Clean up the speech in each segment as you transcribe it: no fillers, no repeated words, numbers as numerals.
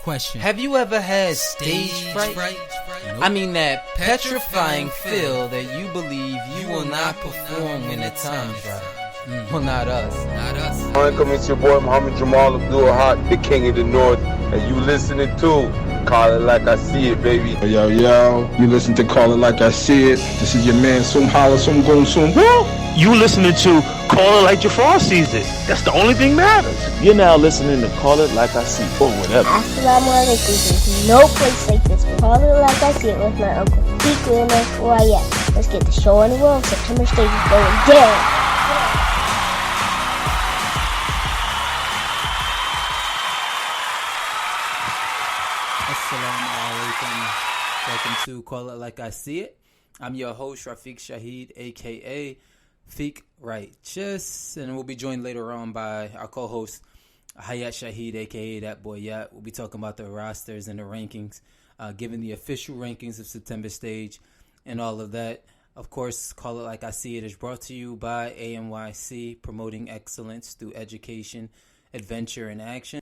Question. Have you ever had stage fright? Nope. I mean that petrifying feel that you believe you will not perform when the time's right. Well, not us. Welcome, it's your boy Muhammad Jamal Abdul Haq, the king of the north, and you listening to Call It Like I See It, baby. Yo, you listen to Call It Like I See It. This is your man, Sum Holla, Sum Goon, Sum Woo. You listening to Call It Like Jafar sees it. That's the only thing matters. You're now listening to Call It Like I See It, or whatever. Assalamu alaikum. There's no place like this. Call It Like I See It with my uncle Peekle and Uncle Ayat. Let's get the show on the road. September stage is going down. Assalamu alaikum. Welcome to Call It Like I See It. I'm your host, Rafiq Shahid, a.k.a. Fiq Righteous, and we'll be joined later on by our co-host, Hayat Shahid, a.k.a. That Boy Yat. We'll be talking about the rosters and the rankings, giving the official rankings of September stage and all of that. Of course, Call It Like I See It is brought to you by AMYC, promoting excellence through education, adventure, and action.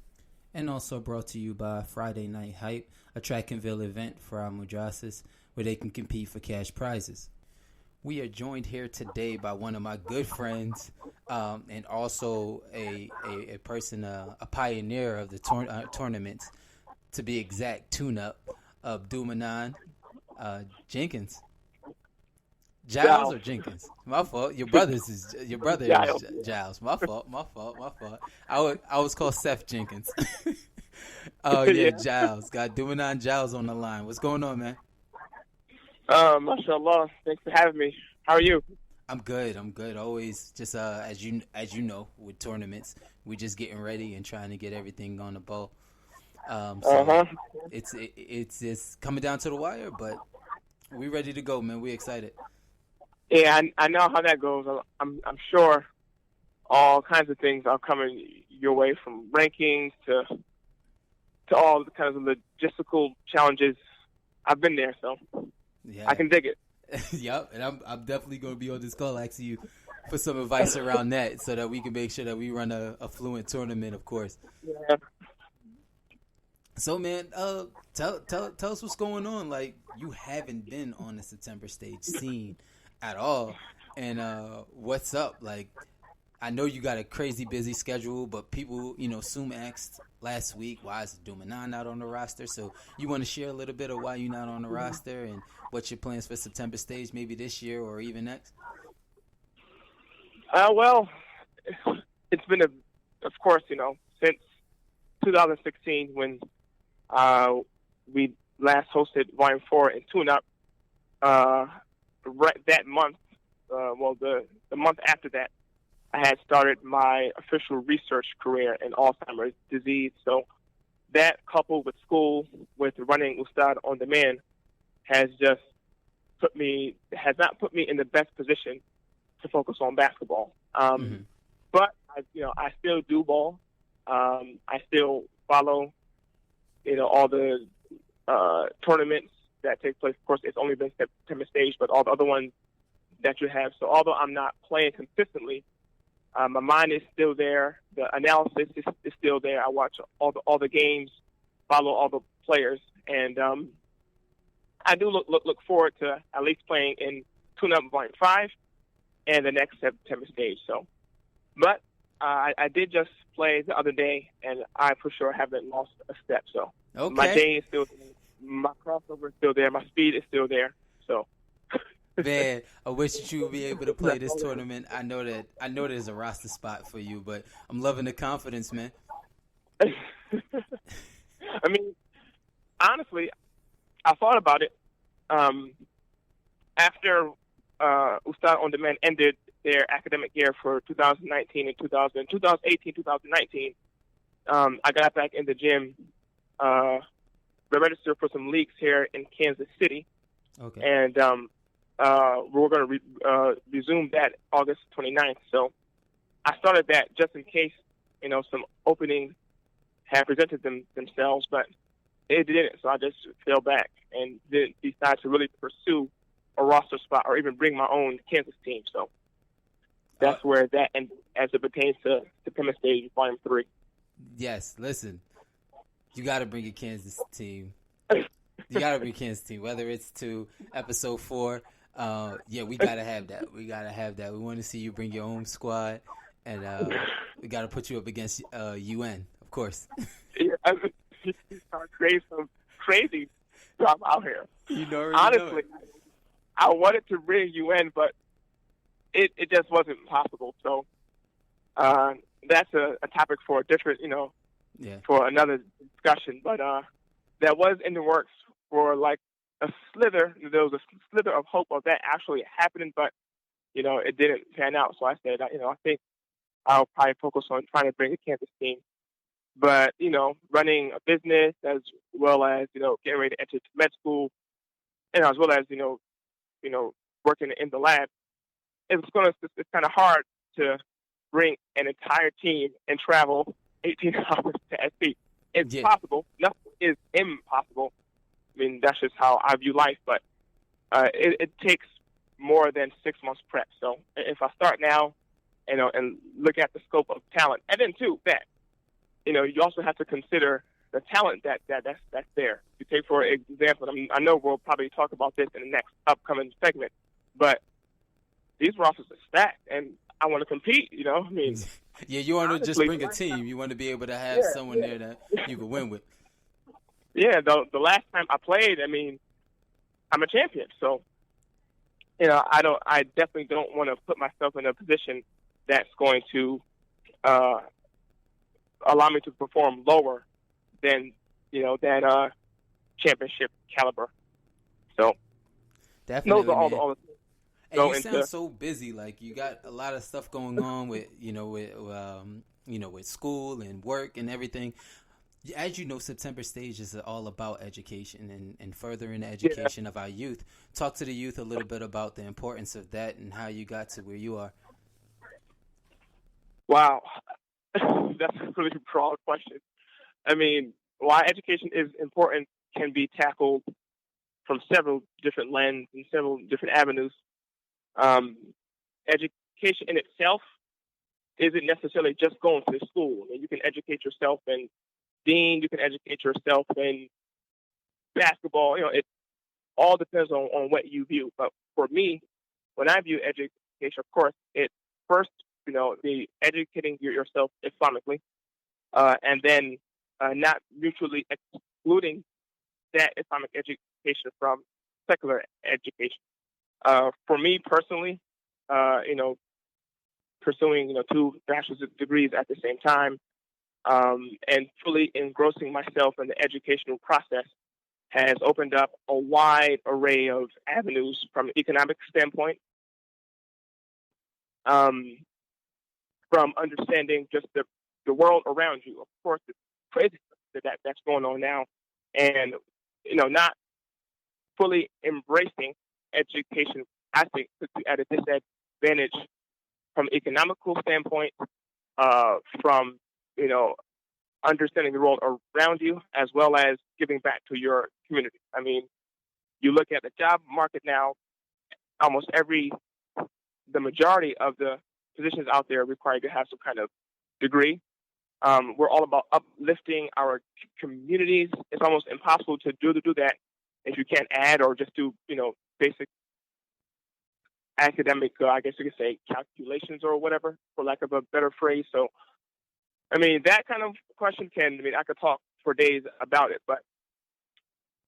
And also brought to you by Friday Night Hype, a track and field event for our mudrasas where they can compete for cash prizes. We are joined here today by one of my good friends and also a person, a pioneer of the tournaments, to be exact, tune-up, of Manan Jenkins. Giles or Jenkins? My fault. Your brother is Giles. My fault. I was called Seth Jenkins. Oh yeah, Giles. Got Manan Giles on the line. What's going on, man? MashaAllah. Thanks for having me. How are you? I'm good. Always just as you know, with tournaments, we're just getting ready and trying to get everything on the bowl. It's just coming down to the wire, but we ready to go, man. We excited. Yeah, I know how that goes. I'm sure all kinds of things are coming your way, from rankings to all the kinds of logistical challenges. I've been there, so yeah. I can dig it. Yep, and I'm definitely going to be on this call asking you for some advice around that, so that we can make sure that we run a fluent tournament, of course. Yeah. So, man, tell us what's going on. Like, you haven't been on the September stage scene at all, and what's up? Like, I know you got a crazy busy schedule, but people, Sum asked last week, why is Manan not on the roster? So you want to share a little bit of why you're not on the roster and what's your plans for September stage, maybe this year or even next? Well, it's been of course, since 2016 when we last hosted Volume 4 and Tune Up. Right that month, the month after that, I had started my official research career in Alzheimer's disease. So that, coupled with school, with running Ustad on Demand, has not put me in the best position to focus on basketball. But I still do ball. I still follow, all the tournaments that take place. Of course, it's only been September stage, but all the other ones that you have. So although I'm not playing consistently, my mind is still there. The analysis is still there. I watch all the games, follow all the players, and I do look forward to at least playing in Tune Up Volume 5 and the next September stage. So, but I did just play the other day, and I for sure haven't lost a step. So okay. My day is still there. My crossover is still there. My speed is still there. So, man, I wish that you would be able to play this tournament. I know there's a roster spot for you, but I'm loving the confidence, man. I mean, honestly, I thought about it after Ustad on Demand ended their academic year for 2019 and 2018, 2019. I got back in the gym. Registered for some leagues here in Kansas City. Okay. And we're going to resume that August 29th. So I started that just in case, some openings had presented themselves, but it didn't. So I just fell back and didn't decide to really pursue a roster spot or even bring my own Kansas team. So that's where that ended as it pertains to September stage Volume 3. Yes, listen. You got to bring a Kansas team. You got to bring Kansas team, whether it's to episode 4. We got to have that. We got to have that. We want to see you bring your own squad, and we got to put you up against UN, of course. Yeah, you start creating some crazy stuff out here. Honestly, I wanted to bring UN, but it just wasn't possible. So that's a topic for a different, for another discussion. But that was in the works for like a slither. There was a slither of hope of that actually happening, but it didn't pan out. So I said, I think I'll probably focus on trying to bring a Kansas team. But running a business as well as getting ready to enter med school, and as well as working in the lab, it's kind of hard to bring an entire team and travel 18 hours to SP. It's possible. Nothing is impossible. I mean, that's just how I view life. But it takes more than 6 months prep. So if I start now, and look at the scope of talent, and then too that, you also have to consider the talent that's there. You take for example, I know we'll probably talk about this in the next upcoming segment, but these rosters are stacked, and I want to compete. I mean, yeah, you want to just bring a team. You want to be able to have someone there that you can win with. Yeah, the last time I played, I mean, I'm a champion, so I definitely don't want to put myself in a position that's going to allow me to perform lower than that championship caliber. So definitely, those are all the things. And you sound so busy. Like you got a lot of stuff going on with with school and work and everything. As you know, September Stage is all about education and furthering the education of our youth. Talk to the youth a little bit about the importance of that and how you got to where you are. Wow, that's a really broad question. I mean, why education is important can be tackled from several different lenses and several different avenues. Education in itself isn't necessarily just going to school. I mean, you can educate yourself in Dean, you can educate yourself in basketball. It all depends on what you view. But for me, when I view education, of course, it first, the educating yourself Islamically, and then not mutually excluding that Islamic education from secular education. For me personally, pursuing 2 bachelor's degrees at the same time, and fully engrossing myself in the educational process has opened up a wide array of avenues from an economic standpoint, from understanding just the world around you. Of course, it's crazy that's going on now, and not fully embracing education, I think, puts you at a disadvantage from an economical standpoint, from understanding the world around you, as well as giving back to your community. I mean, you look at the job market now, almost the majority of the positions out there require you to have some kind of degree. We're all about uplifting our communities. It's almost impossible to do that if you can't add or just do, basic academic, I guess you could say, calculations or whatever, for lack of a better phrase. So, I mean, that kind of question I could talk for days about it, but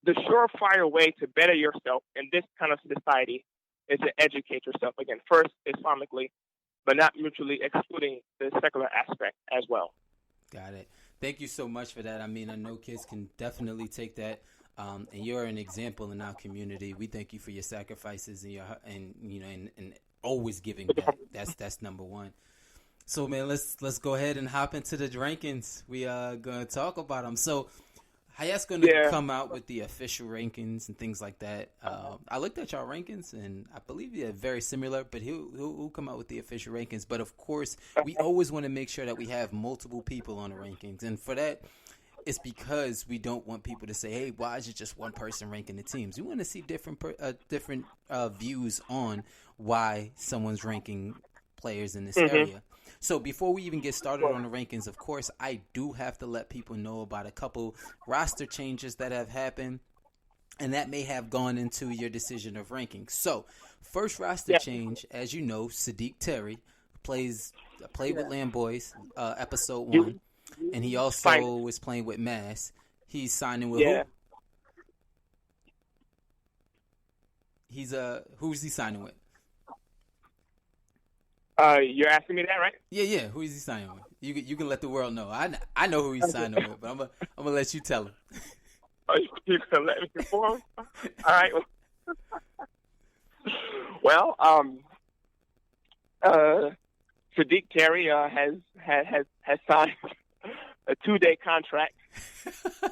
the surefire way to better yourself in this kind of society is to educate yourself, again, first Islamically, but not mutually excluding the secular aspect as well. Got it. Thank you so much for that. I mean, I know kids can definitely take that, and you're an example in our community. We thank you for your sacrifices and always giving back. That's number one. So, man, let's go ahead and hop into the rankings. We are going to talk about them. So, Hayat's going to come out with the official rankings and things like that. I looked at y'all rankings, and I believe they're very similar, but he'll come out with the official rankings. But, of course, we always want to make sure that we have multiple people on the rankings. And for that, it's because we don't want people to say, hey, why is it just one person ranking the teams? We want to see different views on why someone's ranking players in this area. So before we even get started on the rankings, of course, I do have to let people know about a couple roster changes that have happened, and that may have gone into your decision of ranking. So, first roster change, as you know, Sadiq Terry played with Lamb Boys, episode 1, and he also was playing with Mass. He's signing with who? Who's he signing with? You're asking me that, right? Yeah. Who is he signing with? You can let the world know. I know who he's signing with, but I'm gonna let you tell him. Oh, you gonna let me inform? All right. Well, Sadiq Terry has signed a 2-day contract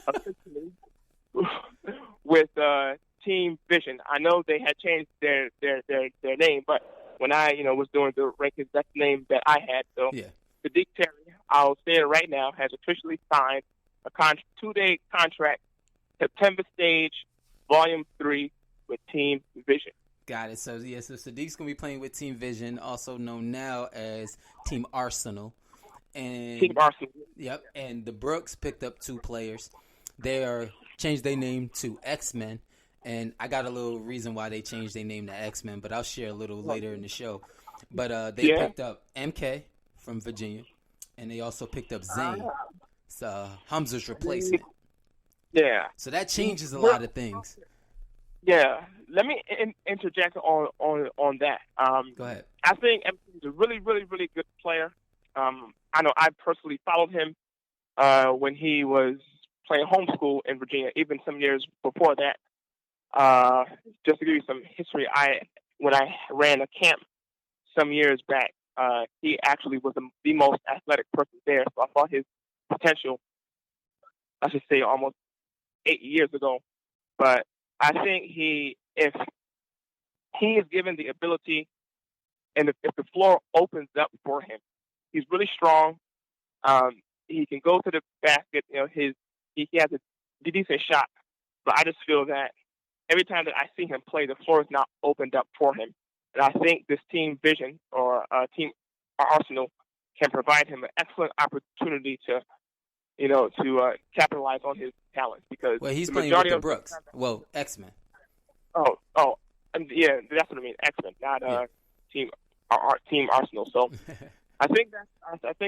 officially with Team Vision. I know they had changed their name, but when I was doing the rankings, that's the name that I had. So Sadiq Terry, I'll say it right now, has officially signed a 2-day contract, September stage, Volume 3 with Team Vision. Got it. So Sadiq's gonna be playing with Team Vision, also known now as Team Arsenal. And Team Arsenal. Yep. And the Brooks picked up 2 players. They changed their name to X-Men. And I got a little reason why they changed their name to X-Men, but I'll share a little later in the show. But they picked up MK from Virginia, and they also picked up Zane. So Hamza's replacement. Yeah. So that changes a lot of things. Yeah. Let me interject on that. Go ahead. I think MK is a really, really, really good player. I know I personally followed him when he was playing homeschool in Virginia, even some years before that. Just to give you some history, when I ran a camp some years back, he actually was the most athletic person there. So I saw his potential, I should say, almost 8 years ago. But I think if he is given the ability, and if the floor opens up for him, he's really strong. He can go to the basket. He has a decent shot. But I just feel that every time that I see him play, the floor is not opened up for him. And I think this Team Vision or Team Arsenal can provide him an excellent opportunity to capitalize on his talents. Because he's playing with the Brooks. X-Men. Yeah, that's what I mean. X-Men, not Team Arsenal. So I think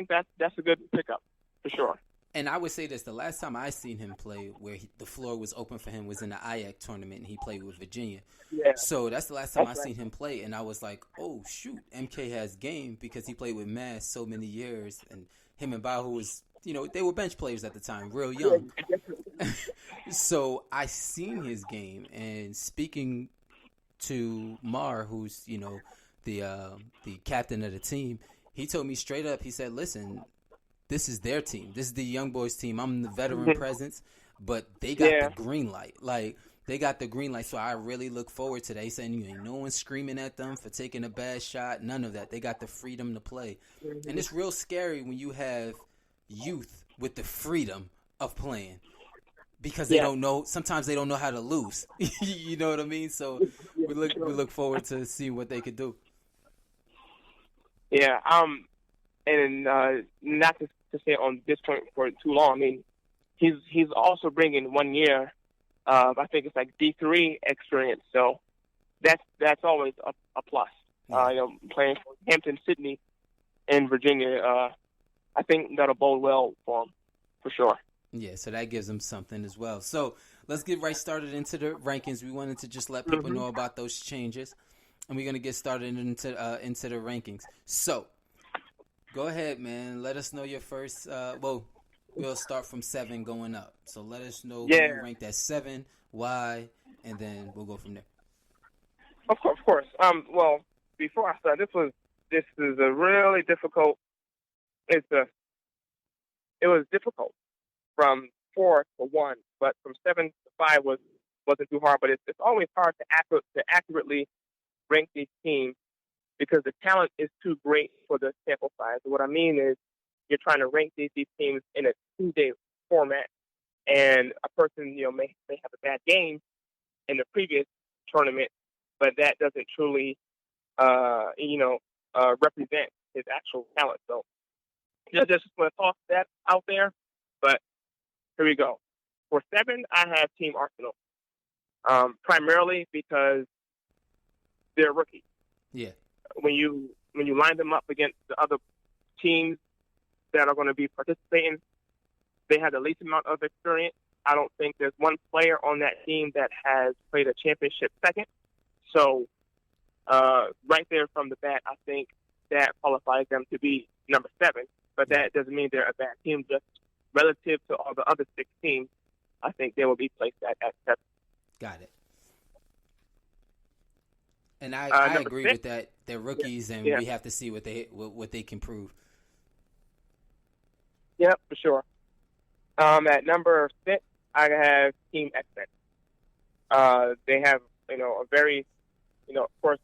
that's a good pickup for sure. And I would say this: the last time I seen him play, where the floor was open for him, was in the IAC tournament, and he played with Virginia. Yeah. So that's the last time I seen him play, and I was like, "Oh shoot, MK has game," because he played with Mass so many years, and him and Bahu was, they were bench players at the time, real young. So I seen his game, and speaking to Mar, who's the captain of the team, he told me straight up. He said, "Listen, this is their team. This is the young boys team. I'm the veteran presence, but they got the green light. Like, they got the green light, so I really look forward to that." He said, ain't no one screaming at them for taking a bad shot. None of that. They got the freedom to play. And it's real scary when you have youth with the freedom of playing, because they don't know. Sometimes they don't know how to lose. You know what I mean? So we look forward to seeing what they could do. Yeah. And not to stay on this point for too long. I mean, he's also bringing 1 year of, I think it's like D3 experience. So that's always a plus. Playing for Hampton Sydney in Virginia, I think that'll bode well for him for sure. Yeah, so that gives him something as well. So let's get right started into the rankings. We wanted to just let people know about those changes, and we're gonna get started into the rankings. So go ahead, man. Let us know your first. We'll start from 7 going up. So let us know who you ranked at 7, why, and then we'll go from there. Of course. Well, before I start, this is a really difficult. It was difficult from 4 to 1, but from 7 to 5 wasn't too hard. But it's always hard to accurately rank these teams, because the talent is too great for the sample size. What I mean is, you're trying to rank these teams in a 2-day format, and a person may have a bad game in the previous tournament, but that doesn't truly represent his actual talent. So just want to toss that out there. But here we go. For 7, I have Team Arsenal. Primarily because they're rookies. Yeah. When you line them up against the other teams that are going to be participating, they have the least amount of experience. I don't think there's one player on that team that has played a championship second. So right there from the bat, I think that qualifies them to be number 7. But that doesn't mean they're a bad team. Just relative to all the other 6 teams, I think they will be placed at 7. Got it. And I agree 6, with that. They're rookies, and we have to see what they can prove. Yep, for sure. At number 6, I have Team X-Men. They have, a very, of course,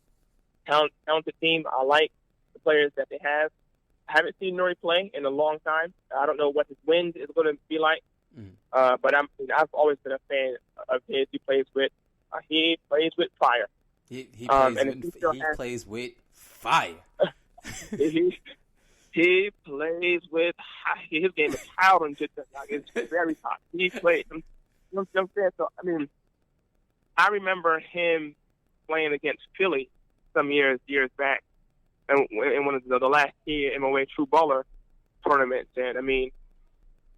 talented team. I like the players that they have. I haven't seen Nuri play in a long time. I don't know what his wind is going to be like. But I've always been a fan of his. He plays with fire. He plays with fire. He plays with his game is hot and just like it's very hot. He plays. You know what I'm saying? So I remember him playing against Philly some years back, and in one of the last MOA True Baller tournaments. And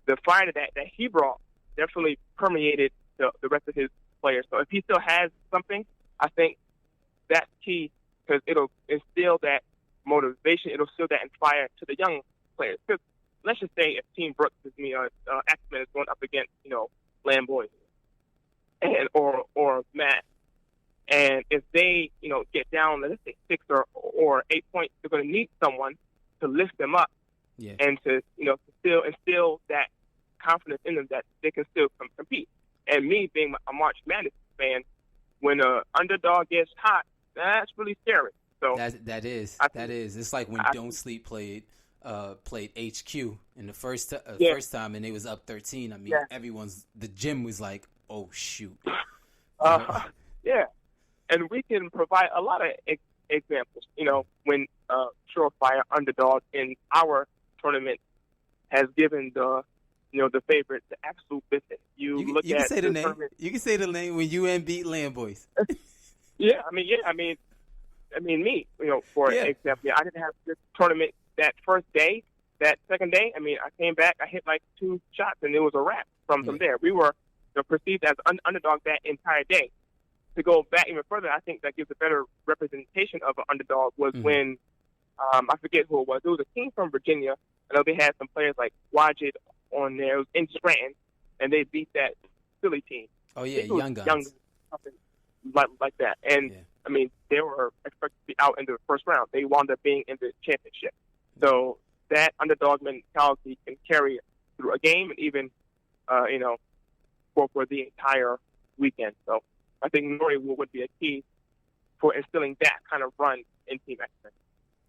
the fire that he brought definitely permeated the rest of his players. So if he still has something, I think that's key because it'll instill that motivation. It'll instill that fire to the young players. Because let's just say if Team Brooks X-Men is going up against Lamboy and or Matt, and if they get down, let's say 6 or 8 points, they're going to need someone to lift them up and to still instill that confidence in them that they can still compete. And me being a March Madness fan, when an underdog gets hot, that's really scary. So that is. It's like when Don't Sleep played HQ in the first time, and they was up 13. The gym was like, oh shoot. Yeah, and we can provide a lot of examples. When Surefire underdog in our tournament has given the favorite the absolute business. You can say the name. You can say the name when UN beat Lamboys. Yeah, me, for example, I didn't have this tournament that first day. That second day, I came back, I hit like 2 shots, and it was a wrap from there. We were perceived as underdog that entire day. To go back even further, I think that gives a better representation of an underdog was when, I forget who it was. It was a team from Virginia. I know they had some players like Wajid on there. It was in Scranton, and they beat that Philly team. Oh, yeah, Young Guns. Something like that. And, they were expected to be out in the first round. They wound up being in the championship. So that underdog mentality can carry through a game and even, for the entire weekend. So I think Nori would be a key for instilling that kind of run in Team X-Men.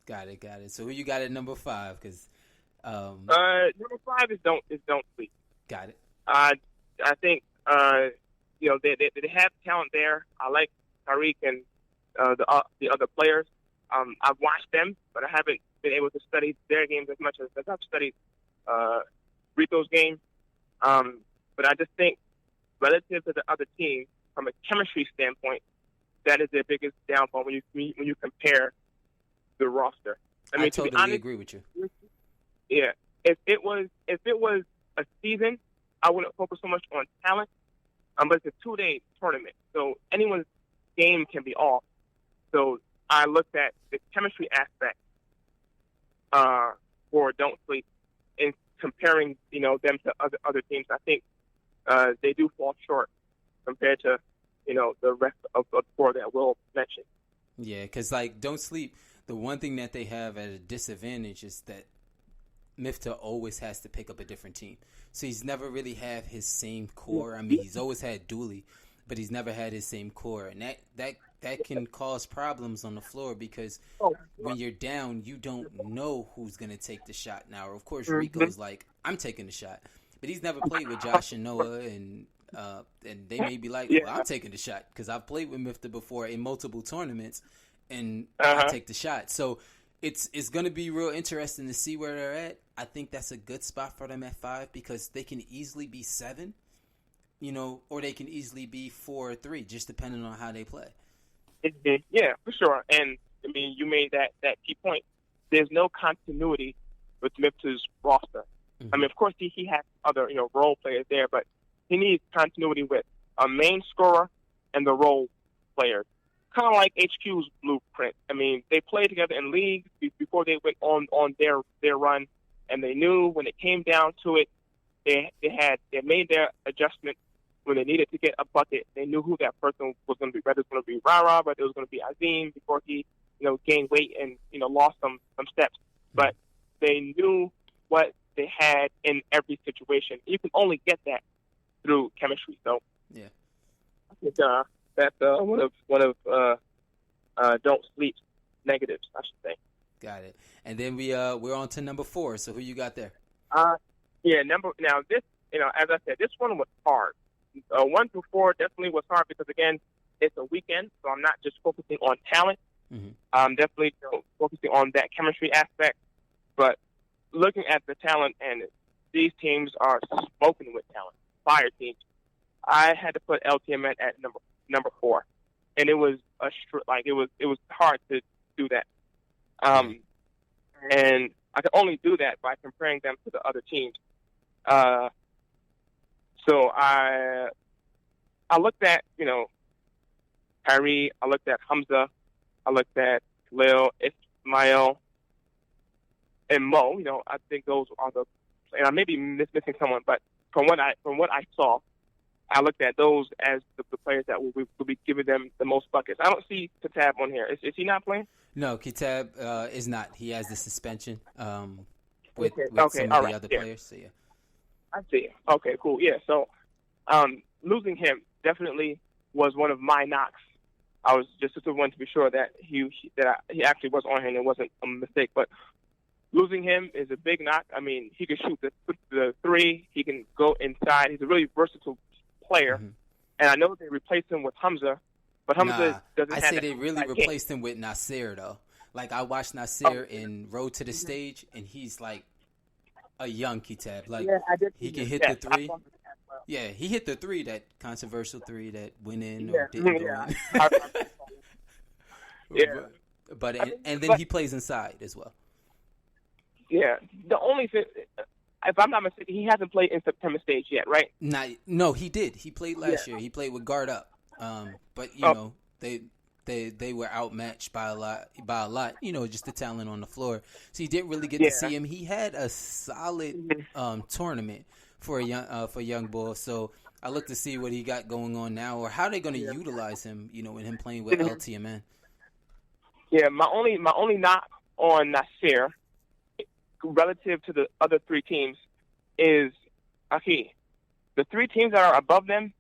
Got it. So who you got at number 5? Because number 5 is Don't Sleep. Got it. I think they have talent there. I like Tariq and the other players. I've watched them, but I haven't been able to study their games as much as I've studied Rito's game. But I just think relative to the other team, from a chemistry standpoint, that is their biggest downfall when you compare the roster. I totally agree with you. Yeah, if it was a season, I wouldn't focus so much on talent. But it's a 2-day tournament, so anyone's game can be off. So I looked at the chemistry aspect for Don't Sleep in comparing them to other teams. I think they do fall short compared to the rest of the 4 that we'll mention. Yeah, because Don't Sleep, the one thing that they have at a disadvantage is that Mifta always has to pick up a different team. So he's never really had his same core. He's always had Dooley, but he's never had his same core. And that can cause problems on the floor because when you're down, you don't know who's going to take the shot. Now, of course, Rico's like, I'm taking the shot. But he's never played with Josh and Noah, and they may be like, well, I'm taking the shot because I've played with Mifta before in multiple tournaments, and I take the shot. So It's going to be real interesting to see where they're at. I think that's a good spot for them at 5 because they can easily be 7, or they can easily be 4 or 3, just depending on how they play. Yeah, for sure. And I mean, you made that key point. There's no continuity with Memphis' roster. Mm-hmm. I mean, of course, he has other role players there, but he needs continuity with a main scorer and the role players. Kind of like HQ's blueprint. I mean, they played together in league before they went on their run, and they knew when it came down to it, they made their adjustment when they needed to get a bucket. They knew who that person was going to be. Whether it was going to be Rara, whether it was going to be Azim before he gained weight and lost some steps. But they knew what they had in every situation. You can only get that through chemistry. So yeah, I think that's one of don't sleep negatives, I should say. Got it. And then we're on to number 4. So who you got there? Now this as I said, this one was hard. 1 through 4 definitely was hard because again, it's a weekend, so I'm not just focusing on talent. Mm-hmm. I'm definitely focusing on that chemistry aspect. But looking at the talent, and these teams are smoking with talent, fire teams. I had to put LTM at number 4, and it was it was hard to do that. And I could only do that by comparing them to the other teams. So I looked at Kyrie, I looked at Hamza, I looked at Khalil, Ismail, and Mo. I think those are and I may be missing someone, but from what I saw, I looked at those as the players that will be giving them the most buckets. I don't see Kitab on here. Is he not playing? No, Kitab is not. He has the suspension with some of the other players. So yeah, I see. Okay, cool. Yeah, so losing him definitely was one of my knocks. I was just wanted to be sure that he actually was on here and it wasn't a mistake. But losing him is a big knock. I mean, he can shoot the 3. He can go inside. He's a really versatile player. Mm-hmm. And I know they replaced him with Hamza, but Hamza doesn't have I say they really replaced him with Nasir, though. Like, I watched Nasir in Road to the Stage, and he's like a young Kitab. Like, he can hit the 3. Yeah, he hit the 3, that controversial 3 that went in or didn't go in. Yeah. But and then he plays inside as well. Yeah. The only thing, if I'm not mistaken, he hasn't played in September stage yet, right? No, he did. He played last year. He played with guard up. But they were outmatched by a lot. Just the talent on the floor. So he didn't really get to see him. He had a solid tournament for a young bull. So I look to see what he got going on now, or how they're going to utilize him. In him playing with LTMN. Yeah, my only knock on Nasir relative to the other 3 teams is the 3 teams that are above them,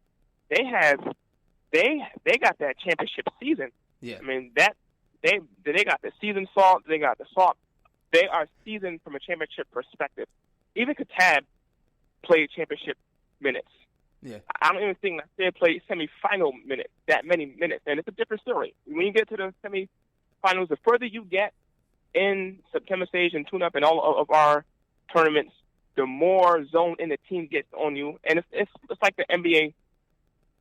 they got that championship season. Yeah. I mean they got the season salt, they got the salt. They are seasoned from a championship perspective. Even Kitab played championship minutes. Yeah. I don't even think Nasir played semifinal minutes, that many minutes, and it's a different story. When you get to the semifinals, the further you get in September stage and tune up and all of our tournaments, the more zoned in the team gets on you, and it's like the NBA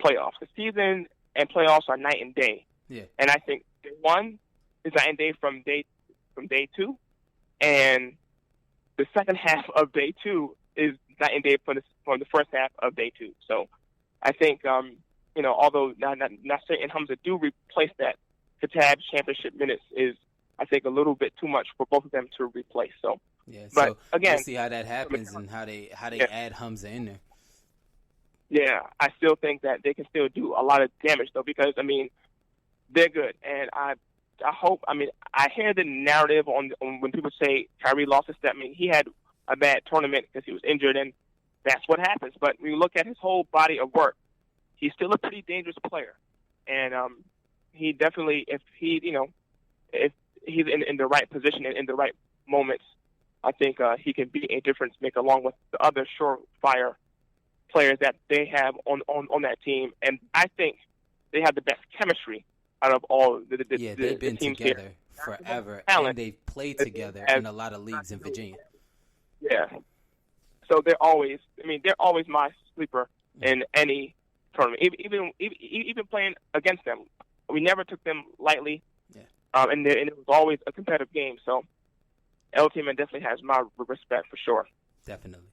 playoffs. The season and playoffs are night and day. Yeah. And I think day 1 is night and day from day 2, and the second half of day 2 is night and day from the first half of day 2. So I think although Nasir and Hamza do replace that, Kitab's championship minutes is, I think, a little bit too much for both of them to replace. So yeah, but so again, we'll see how that happens and how they add Hamza in there. Yeah, I still think that they can still do a lot of damage though, because I mean they're good, and I hope. I mean, I hear the narrative on when people say Kyrie lost his step. I mean, he had a bad tournament because he was injured, and that's what happens. But when you look at his whole body of work, he's still a pretty dangerous player, and he definitely, if he's in the right position and in the right moments, I think he can be a difference maker along with the other surefire players that they have on that team. And I think they have the best chemistry out of all the they've been teams together here. forever, talent and they've played together in a lot of leagues in Virginia. Yeah. So they're always my sleeper in any tournament. Even playing against them, we never took them lightly. Yeah. And it was always a competitive game. So LTM definitely has my respect for sure. Definitely.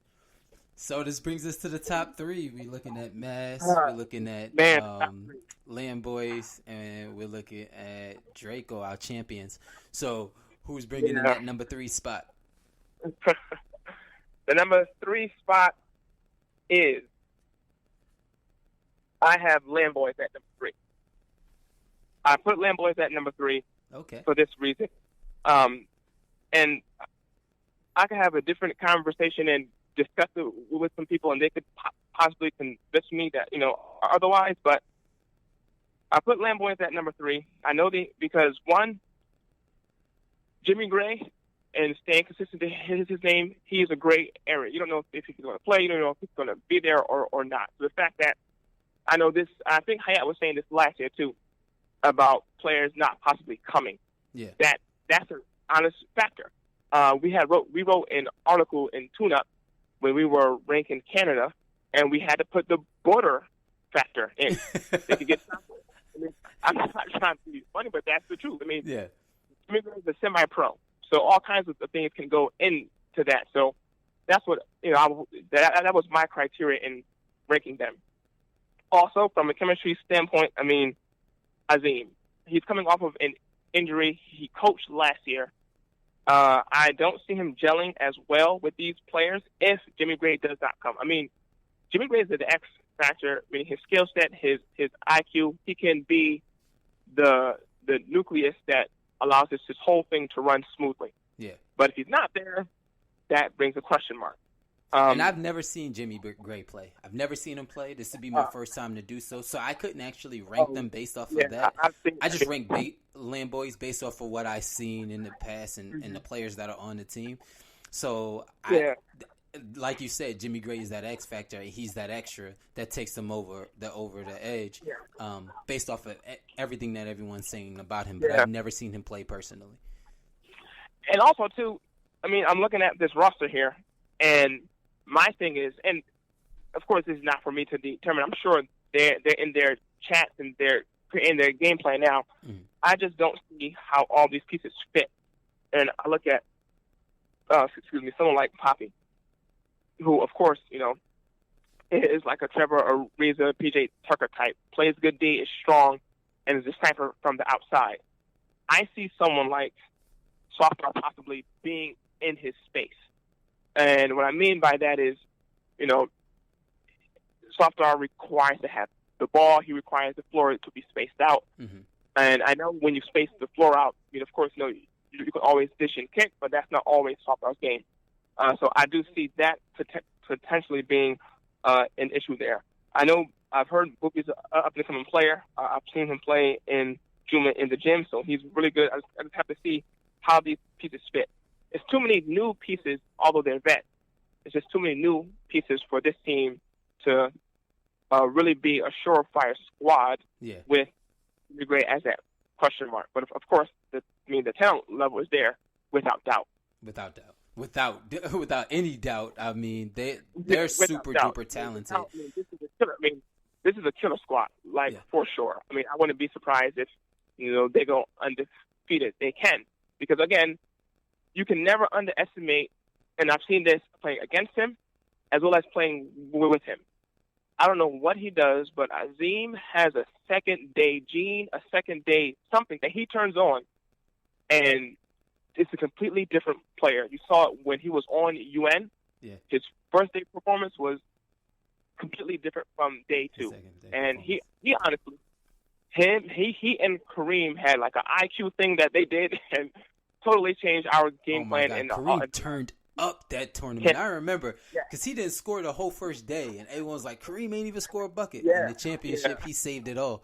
So this brings us to the top three. We're looking at Mass, we're looking at Land Boys, and we're looking at Draco, our champions. So who's bringing in that number 3 spot? The number 3 spot is, I have Land Boys at number 3. I put Land Boys at number 3 for this reason. And I could have a different conversation and discuss it with some people, and they could possibly convince me that, otherwise. But I put Land Boys at number 3. I know because, one, Jimmy Gray, and staying consistent to his name, he is a great area. You don't know if he's going to play. You don't know if he's going to be there or not. So the fact that I know this, I think Hayat was saying this last year too, about players not possibly coming. Yeah. That's an honest factor. We wrote an article in Tune Up when we were ranking Canada, and we had to put the border factor in. They could get I'm not trying to be funny, but that's the truth. Jimmy Gray is a semi-pro. So all kinds of things can go into that. So that's what that was my criteria in ranking them. Also, from a chemistry standpoint, Azim, he's coming off of an injury. He coached last year. I don't see him gelling as well with these players if Jimmy Gray does not come. Jimmy Gray is the X factor. His skill set, his IQ, he can be the nucleus that allows this whole thing to run smoothly. Yeah. But if he's not there, that brings a question mark. And I've never seen Jimmy Gray play. I've never seen him play. This would be my first time to do so. So I couldn't actually rank them based off of that. I just rank Land Boys based off of what I've seen in the past and the players that are on the team. So, like you said, Jimmy Gray is that X factor. He's that extra that takes him over the edge based off of everything that everyone's saying about him. But I've never seen him play personally. And also, too, I'm looking at this roster here, and my thing is, and of course, this is not for me to determine. I'm sure they're in their chats and they're in their game plan now. Mm-hmm. I just don't see how all these pieces fit. And I look at, someone like Poppy, who, of course, is like a Trevor Ariza, PJ Tucker type, plays good D, is strong, and is a sniper from the outside. I see someone like Softar possibly being in his space. And what I mean by that is, Softar requires to have the ball. He requires the floor to be spaced out. Mm-hmm. And I know when you space the floor out, of course, you can always dish and kick, but that's not always Softar's game. So I do see that potentially being an issue there. I know I've heard Boopie's an up-and-coming player. I've seen him play in Juma in the gym, so he's really good. I just have to see how these pieces fit. It's too many new pieces, although they're vets. It's just too many new pieces for this team to really be a surefire squad with Jimmy Gray as that question mark. But of course, the talent level is there without doubt. Without any doubt. They're super duper talented. This is a killer squad, for sure. I wouldn't be surprised if they go undefeated. They can, because again, you can never underestimate, and I've seen this playing against him as well as playing with him. I don't know what he does, but Azim has a second-day gene, a second-day something that he turns on, and it's a completely different player. You saw it when he was on UN. Yeah. His first-day performance was completely different from day 2. And he honestly, he and Kareem had like an IQ thing that they did and totally changed our game plan. God. Kareem turned up that tournament. I remember because he didn't score the whole first day, and everyone was like, Kareem ain't even score a bucket. In the championship, he saved it all.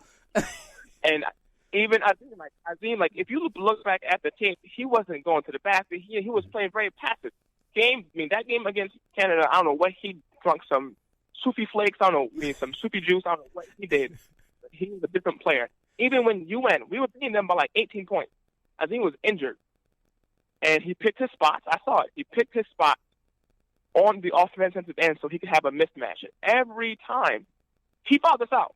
And even Azim, if you look back at the tape, he wasn't going to the basket. He was playing very passive. That game against Canada, I don't know what he drunk, some Soupy flakes, I don't know, some Soupy juice, I don't know what he did. He was a different player. Even when UN, we were beating them by 18 points. Azim was injured, and he picked his spots. I saw it. He picked his spot on the offensive end so he could have a mismatch. Every time, he found this out.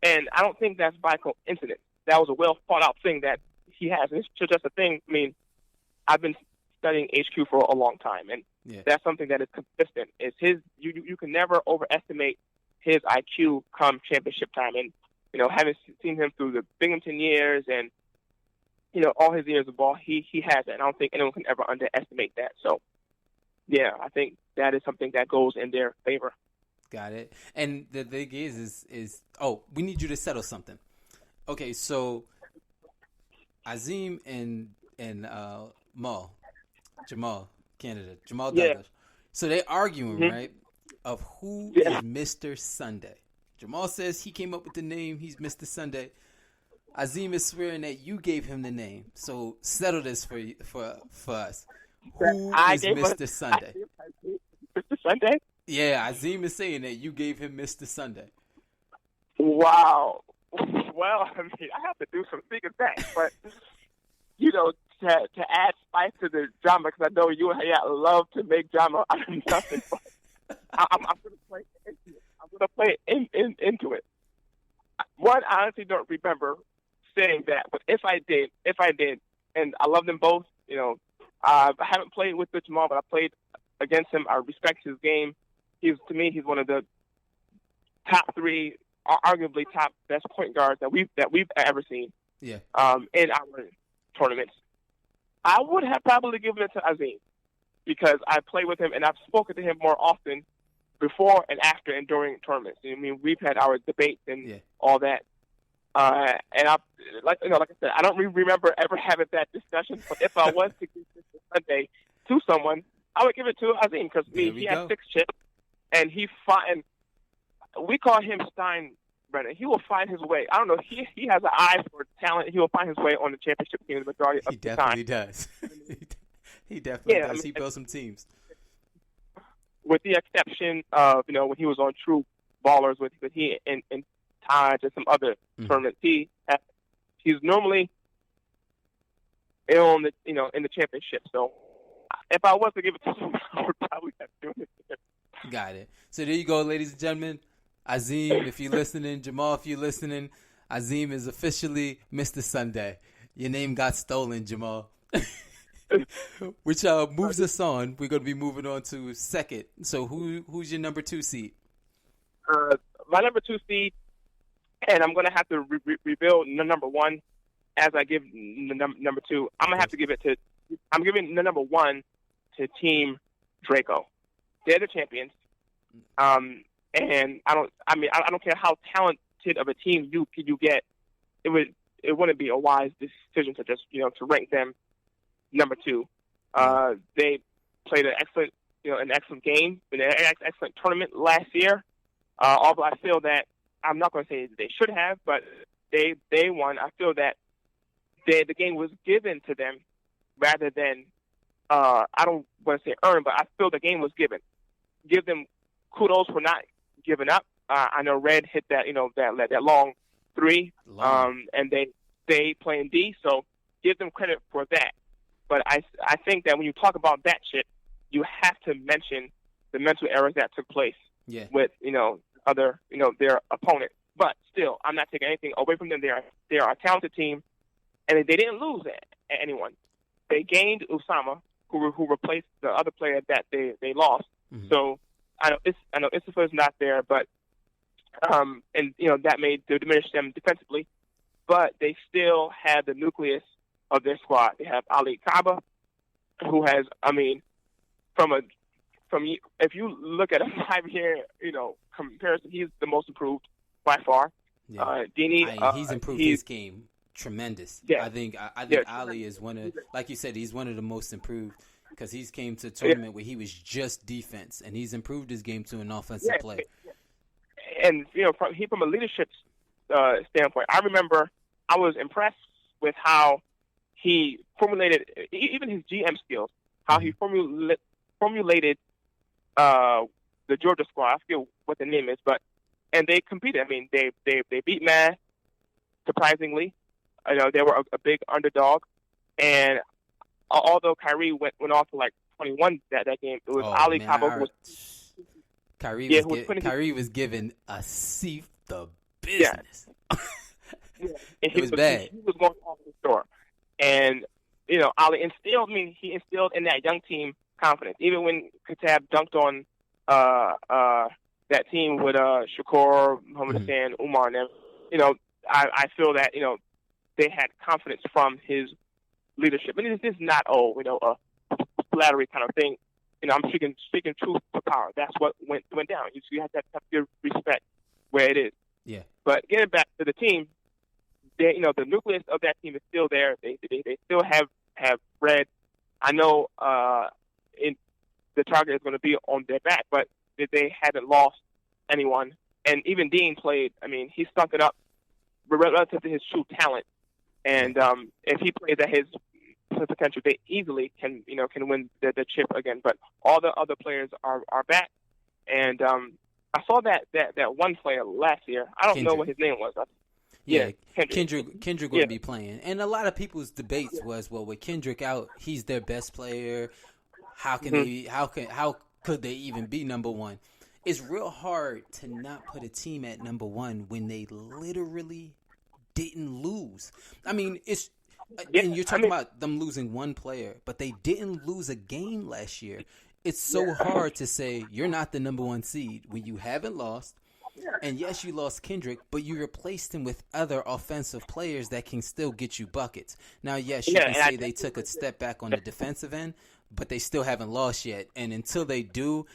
And I don't think that's by coincidence. That was a well thought out thing that he has. And it's just a thing. I mean, I've been studying HQ for a long time, and that's something that is consistent. Is you can never overestimate his IQ come championship time. And having seen him through the Binghamton years and all his years of ball, he has it. And I don't think anyone can ever underestimate that. So, yeah, I think that is something that goes in their favor. Got it. And the thing is we need you to settle something. Okay, so Azim and Jamal Douglas. So they arguing, right, of who is Mr. Sunday. Jamal says he came up with the name. He's Mr. Sunday. Azim is swearing that you gave him the name. So settle this for us. Who is Mr. Sunday? Mr. Sunday? Yeah, Azim is saying that you gave him Mr. Sunday. Wow. Well, I mean, I have to do some thinking back, but to add spice to the drama, because I know you love to make drama out of nothing. But I'm going to play into it. I'm going to play into it. One, I honestly don't remember saying that, but if I did, and I love them both. I haven't played with Jamal, but I played against him. I respect his game. He's one of the top three, arguably top best point guards that we've ever seen. Yeah. In our tournaments, I would have probably given it to Azim because I played with him and I've spoken to him more often before and after and during tournaments. I mean, we've had our debates and all that. And like I said, I don't remember ever having that discussion. But if I was to give this Sunday to someone, I would give it to Azim because he has 6 chips, and we call him Steinbrenner. He will find his way. I don't know. He has an eye for talent. He will find his way on the championship team the majority of the time. He does. He definitely does. I mean, he built some teams. With the exception of when he was on True Ballers with he and Taj and some other tournaments, he's normally in the championship. So if I was to give it to him, I would probably have to do it. Got it. So there you go, ladies and gentlemen. Azim, if you're listening, Jamal, if you're listening, Azim is officially Mr. Sunday. Your name got stolen, Jamal. Which moves us on. We're going to be moving on to second. So who's your number 2 seed? My number 2 seed, and I'm going to have to reveal number 1 as I give number 2. I'm going to have to give it to. I'm giving the number 1 to Team Draco. They're the champions. And I don't care how talented of a team you get. It wouldn't be a wise decision to just to rank them number 2. They played an excellent game in an excellent tournament last year. Although I feel that I'm not going to say they should have, but they won. I feel that the game was given to them rather than I don't want to say earned, but I feel the game was given. Give them kudos for not giving up. I know Red hit that that long 3, and they playing D, so give them credit for that. But I think that when you talk about that shit, you have to mention the mental errors that took place with their opponent. But still, I'm not taking anything away from them. They are a talented team, and they didn't lose anyone. They gained Usama, who replaced the other player that they lost. Mm-hmm. So I know Issafah is not there, but that may diminish them defensively. But they still had the nucleus of their squad. They have Ali Kaba, who has, if you look at a 5-year, comparison, he's the most improved by far. Yeah. Dini, he's improved his game tremendous. Yeah. I think Ali is one of, like you said, he's one of the most improved because he's came to a tournament where he was just defense, and he's improved his game to an offensive play. And from a leadership standpoint, I remember I was impressed with how he formulated even his GM skills, how he formulated the Georgia squad. I forget what the name is, and they competed. I mean, they beat Mass surprisingly. They were a big underdog, And although Kyrie went off for like 21 that game, it was Ali Cabo who was. Kyrie was giving a seat the business. Yeah. And it was bad. He was going off the store. And, Ali instilled in that young team confidence. Even when Katab dunked on that team with Shakur, Muhammad Hassan, Umar, and them, I feel that, they had confidence from his leadership. And this is not, a flattery kind of thing. I'm speaking truth to power. That's what went down. You have to give respect where it is. Yeah. But getting back to the team, the nucleus of that team is still there. They still have Red. I know the target is going to be on their back, but they haven't lost anyone. And even Dean played. I mean, he stunk it up relative to his true talent. And if he plays at his potential, they easily can win the chip again. But all the other players are back. And I saw that one player last year. I don't know what his name was. Kendrick would be playing. And a lot of people's debates was, well, with Kendrick out, he's their best player. How could they even be number one? It's real hard to not put a team at number one when they literally didn't lose. I mean, and you're talking about them losing one player, but they didn't lose a game last year. It's so hard to say you're not the number one seed when you haven't lost. And yes, you lost Kendrick, but you replaced him with other offensive players that can still get you buckets. Now, yes, you can say they took a step back on the defensive end, but they still haven't lost yet. And until they do,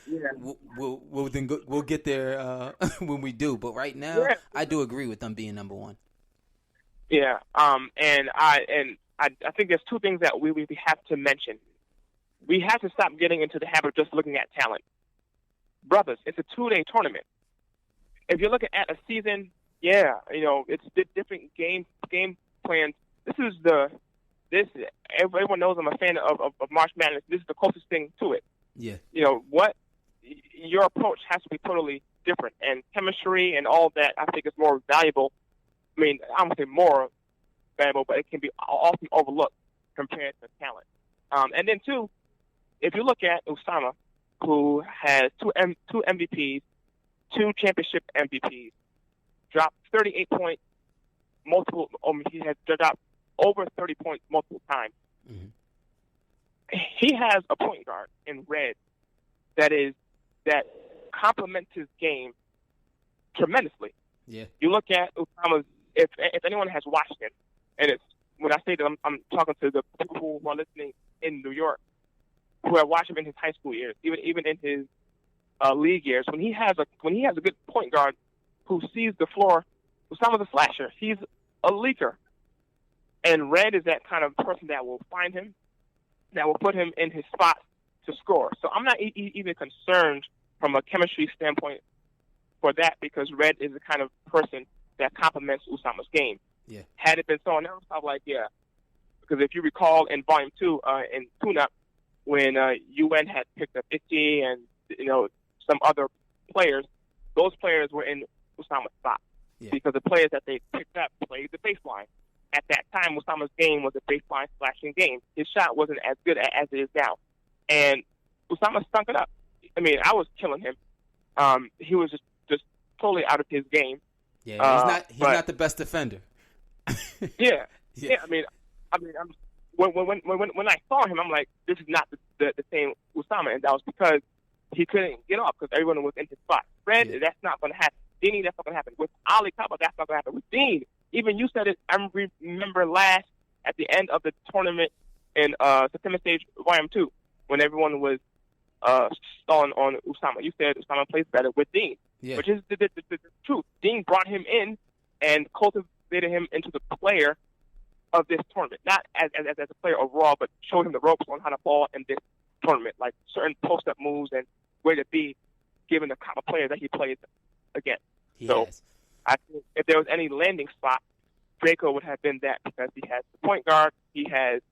we'll get there when we do. But right now, I do agree with them being number one. Yeah. And I think there's two things that we have to mention. We have to stop getting into the habit of just looking at talent. Brothers, it's a 2-day tournament. If you're looking at a season, it's different game plans. Everyone knows I'm a fan of March Madness. This is the closest thing to it. Yeah. Your approach has to be totally different, and chemistry and all that I think is more valuable. I mean, I don't say more valuable, but it can be often overlooked compared to talent. And then two, if you look at Usama, who has two MVPs, 2 championship MVPs, dropped 38 points, he has dropped over 30 points multiple times. Mm-hmm. He has a point guard in Red that complements his game tremendously. Yeah. You look at Usama's. If anyone has watched him, and it's when I say that I'm talking to the people who are listening in New York, who have watched him in his high school years, even in his league years, when he has a good point guard who sees the floor, Usama's a slasher. He's a leaker, and Red is that kind of person that will find him, that will put him in his spot to score. So I'm not even concerned from a chemistry standpoint for that, because Red is the kind of person that complements Usama's game. Yeah. Had it been someone else, I'm like, because if you recall in Volume 2 in Tune-Up, when UN had picked up Itchy and some other players, those players were in Usama's spot because the players that they picked up played the baseline. At that time, Usama's game was a baseline slashing game. His shot wasn't as good as it is now, and Usama stunk it up. I mean, I was killing him. He was just totally out of his game. Yeah, he's not the best defender. Yeah. I mean, when I saw him, I'm like, this is not the same Usama, and that was because he couldn't get off because everyone was in his spot. Red, that's not going to happen. Dini, that's not going to happen. With Ali Kaba, that's not going to happen. With Dean, even you said it. I remember last at the end of the tournament in September stage Volume 2 when everyone was stalling on Usama. You said Usama plays better with Dean, which is the truth. Dean brought him in and cultivated him into the player of this tournament, not as a player overall, but showed him the ropes on how to ball in this tournament, like certain post-up moves and where to be given the kind of player that he plays against. I think if there was any landing spot, Draco would have been that, because he has the point guard, he has,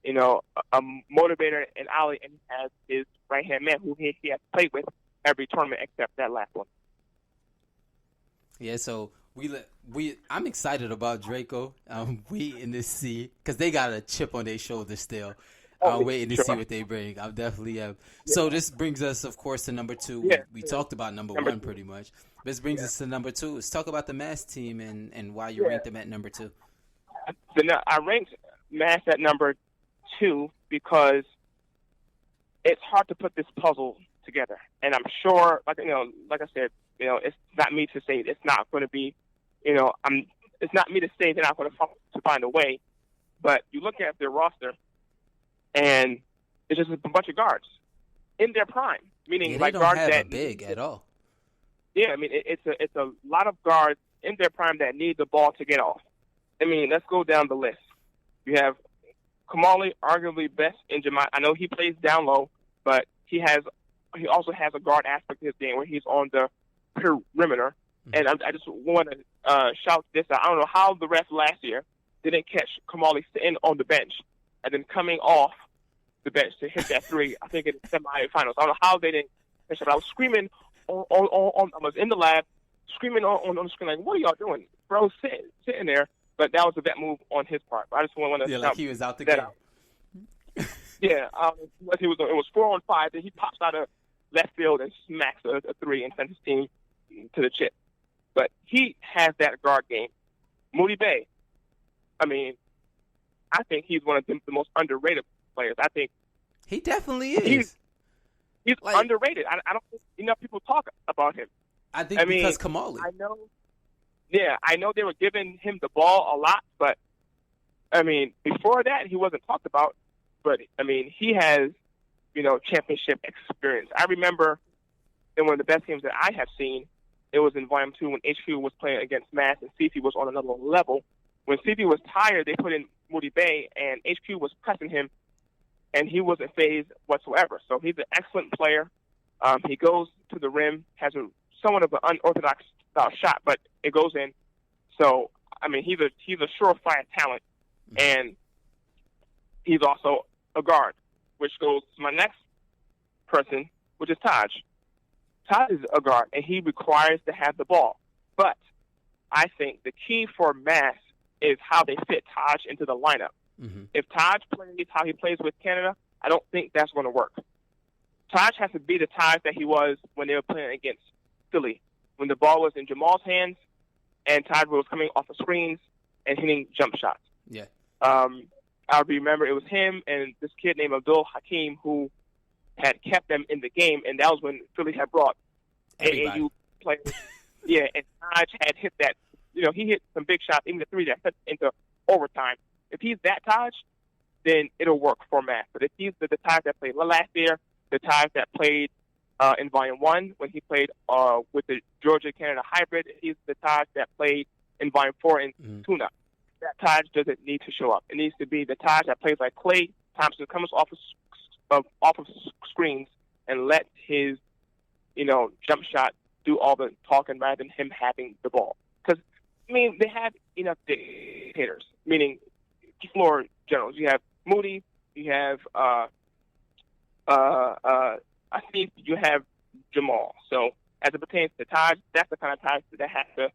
a motivator in Ali, and he has his right-hand man who he has played with every tournament except that last one. Yeah, so I'm excited about Draco. I'm waiting to see because they got a chip on their shoulder still. I'm waiting to see what they bring. I'm definitely am. So this brings us, of course, to number 2. We talked about number 1 pretty much. This brings us to number 2. Let's talk about the Mass team and why you ranked them at number 2. I ranked Mass at number 2 because it's hard to put this puzzle together. And I'm sure, like I said, it's not me to say it's not going to be, it's not me to say they're not going to find a way. But you look at their roster, and it's just a bunch of guards in their prime, meaning they don't guards have that a big at all. Yeah, I mean it's a lot of guards in their prime that need the ball to get off. I mean, let's go down the list. You have Kamali, arguably best in Jamaica. I know he plays down low, but he also has a guard aspect to his game where he's on the perimeter. And I just want to shout this out. I don't know how the refs last year didn't catch Kamali sitting on the bench and then coming off the bench to hit that 3, I think in the semifinals. I don't know how they didn't catch it. I was screaming I was in the lab screaming on the screen, like, what are y'all doing? Bro, sitting there. But that was a bet move on his part. I just want to like he was out the game. Yeah, it was 4-on-5. Then he pops out of left field and smacks a 3 and sends his team to the chip. But he has that guard game. Moody Bay, I mean, I think he's one of the most underrated players. I think he definitely is. He's underrated. I don't think enough people talk about him. I think because Kamali. I know they were giving him the ball a lot, but I mean, before that he wasn't talked about. But I mean, he has, championship experience. I remember in one of the best games that I have seen, it was in Volume 2 when HQ was playing against Mass and CP was on another level. When CP was tired, they put in Moody Bay, and HQ was pressing him, and he wasn't phased whatsoever. So he's an excellent player. He goes to the rim, has somewhat of an unorthodox style shot, but it goes in. So, I mean, he's a surefire talent, and he's also a guard, which goes to my next person, which is Taj. Taj is a guard, and he requires to have the ball. But I think the key for Mass is how they fit Taj into the lineup. Mm-hmm. If Taj plays how he plays with Canada, I don't think that's going to work. Taj has to be the Taj that he was when they were playing against Philly, when the ball was in Jamal's hands and Taj was coming off of screens and hitting jump shots. Yeah. I remember it was him and this kid named Abdul Hakim who had kept them in the game, and that was when Philly had brought AAU players. Yeah, and Taj had hit that. He hit some big shots, even the 3 that sent into overtime. If he's that Taj, then it'll work for Matt. But if he's the Taj that played last year, the Taj that played in Volume 1 when he played with the Georgia-Canada hybrid, he's the Taj that played in Volume 4 in Tuna. That Taj doesn't need to show up. It needs to be the Taj that plays like Klay Thompson, comes off of screens and let his, jump shot do all the talking rather than him having the ball. Because, I mean, they have enough hitters, meaning floor generals. You have Moody, you have I think you have Jamal. So as it pertains to Taj, that's the kind of Taj that has to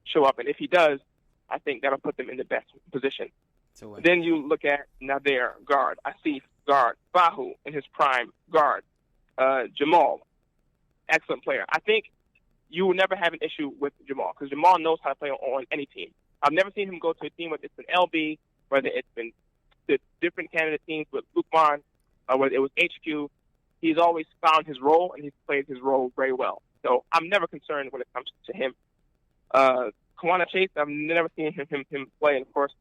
show up. And if he does, I think that'll put them in the best position. Then you look at Nadir, guard, Asif, guard, Bahu in his prime, guard, Jamal, excellent player. I think you will never have an issue with Jamal because Jamal knows how to play on any team. I've never seen him go to a team whether it's been LB, whether it's been the different Canada teams with Lukman, whether it was HQ. He's always found his role, and he's played his role very well. So I'm never concerned when it comes to him. Kawana Chase, I've never seen him play, and of course,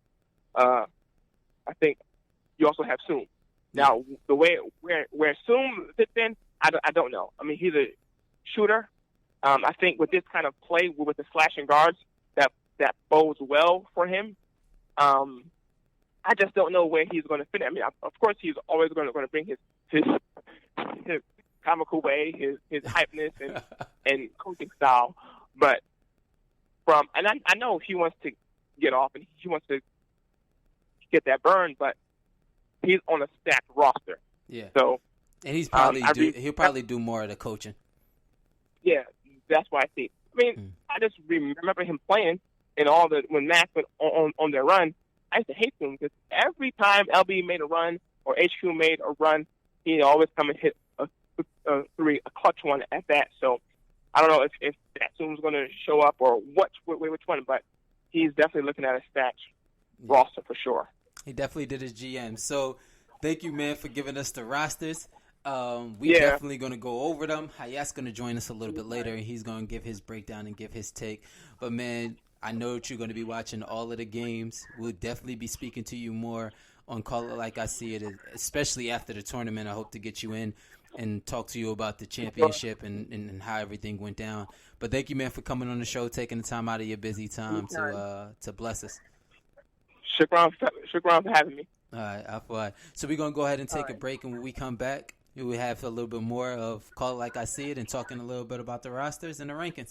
I think you also have Soom. Now, the way where Soom fits in, I don't know. I mean, he's a shooter. I think with this kind of play, with the slashing guards, that bodes well for him. I just don't know where he's going to fit. I mean, of course, he's always going to bring his comical way, his hypeness and coaching style. But I know he wants to get off and he wants to get that burn, but he's on a stacked roster. Yeah. So, and he'll probably do more of the coaching. Yeah, that's why I see. I mean, I just remember him playing and when Mac went on their run. I used to hate them because every time LB made a run or HQ made a run, he always come and hit a clutch one at that. So I don't know if that soon's going to show up or which one, but he's definitely looking at a stats roster for sure. He definitely did his GM. So thank you, man, for giving us the rosters. Definitely going to go over them. Hayat's going to join us a little bit later, and he's going to give his breakdown and give his take. But, man, I know that you're going to be watching all of the games. We'll definitely be speaking to you more on Call It Like I See It, especially after the tournament. I hope to get you in and talk to you about the championship and how everything went down. But thank you, man, for coming on the show, taking the time out of your busy time to bless us. Shukran for having me. All right. So we're going to go ahead and take a break, and when we come back, we have a little bit more of Call It Like I See It and talking a little bit about the rosters and the rankings.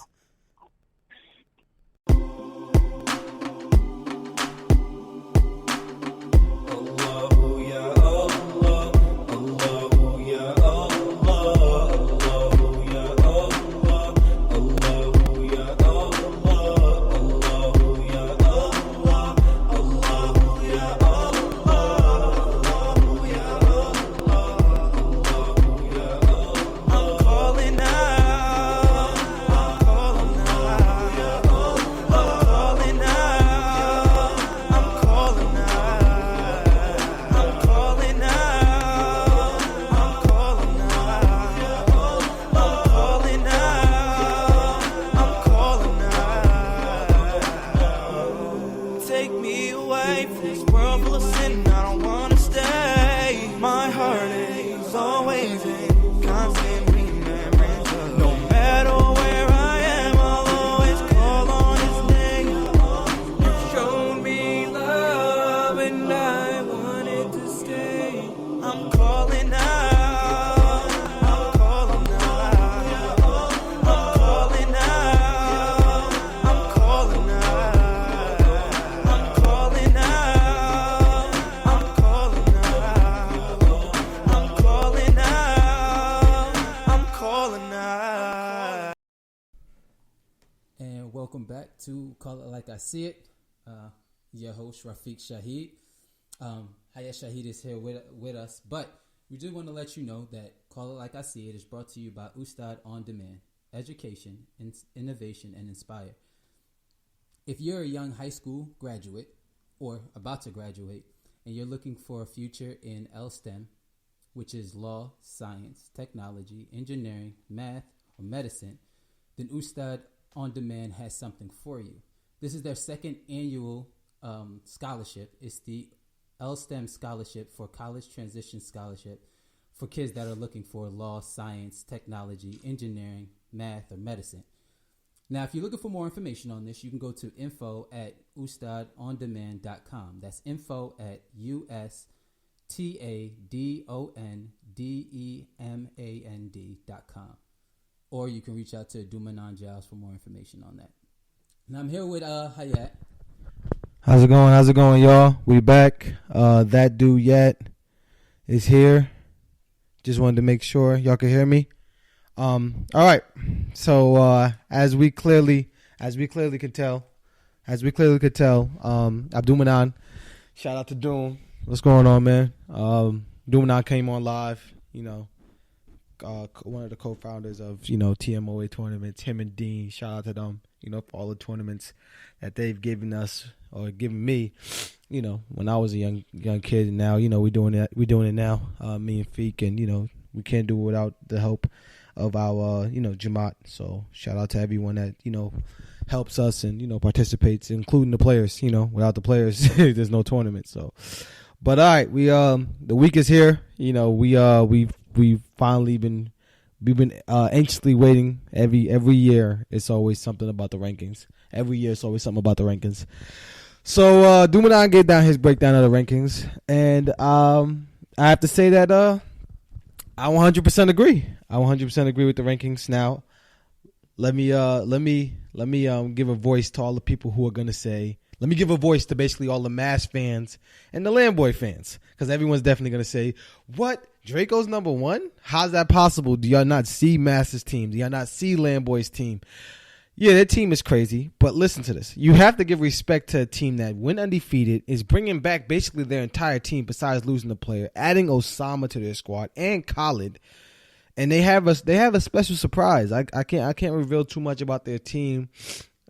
Welcome back to Call It Like I See It. Your host, Rafiq Shahid. Hayat Shahid is here with us, but we do want to let you know that Call It Like I See It is brought to you by Ustad On Demand, education, innovation, and inspire. If you're a young high school graduate or about to graduate and you're looking for a future in LSTEM, which is law, science, technology, engineering, math, or medicine, then Ustad On Demand has something for you. This is their second annual scholarship. It's the LSTEM Scholarship for College Transition Scholarship for kids that are looking for law, science, technology, engineering, math, or medicine. Now, if you're looking for more information on this, you can go to info@ustadondemand.com. That's info@ustadondemand.com. Or you can reach out to Manan Giles for more information on that. Now I'm here with Hayat. How's it going, y'all? We back. That dude yet is here. Just wanted to make sure y'all can hear me. All right. So as we clearly could tell, Abdul Manan, shout out to Doom. What's going on, man? Doom Manan came on live. One of the co-founders of TMOA tournaments. Him and Dean. Shout out to them. For all the tournaments that they've given us or given me. When I was a young kid, and now we're doing it. We're doing it now. Me and Feek, and we can't do it without the help of our Jamaat. So shout out to everyone that helps us and participates, including the players. Without the players, there's no tournament. So, but all right, we the week is here. We've finally been anxiously waiting. Every year it's always something about the rankings. Every year it's always something about the rankings. So Dumanan gave down his breakdown of the rankings, and I have to say that I 100% agree. I 100% agree with the rankings. Now, let me give a voice to all the people who are gonna say. Let me give a voice to basically all the Mass fans and the Lamboy fans, because everyone's definitely gonna say, "What? Draco's number one? How's that possible? Do y'all not see Mass's team? Do y'all not see Lamboy's team?" Yeah, their team is crazy, but listen to this. You have to give respect to a team that went undefeated, is bringing back basically their entire team besides losing the player, adding Osama to their squad and Khalid, and they have a special surprise. I can't reveal too much about their team.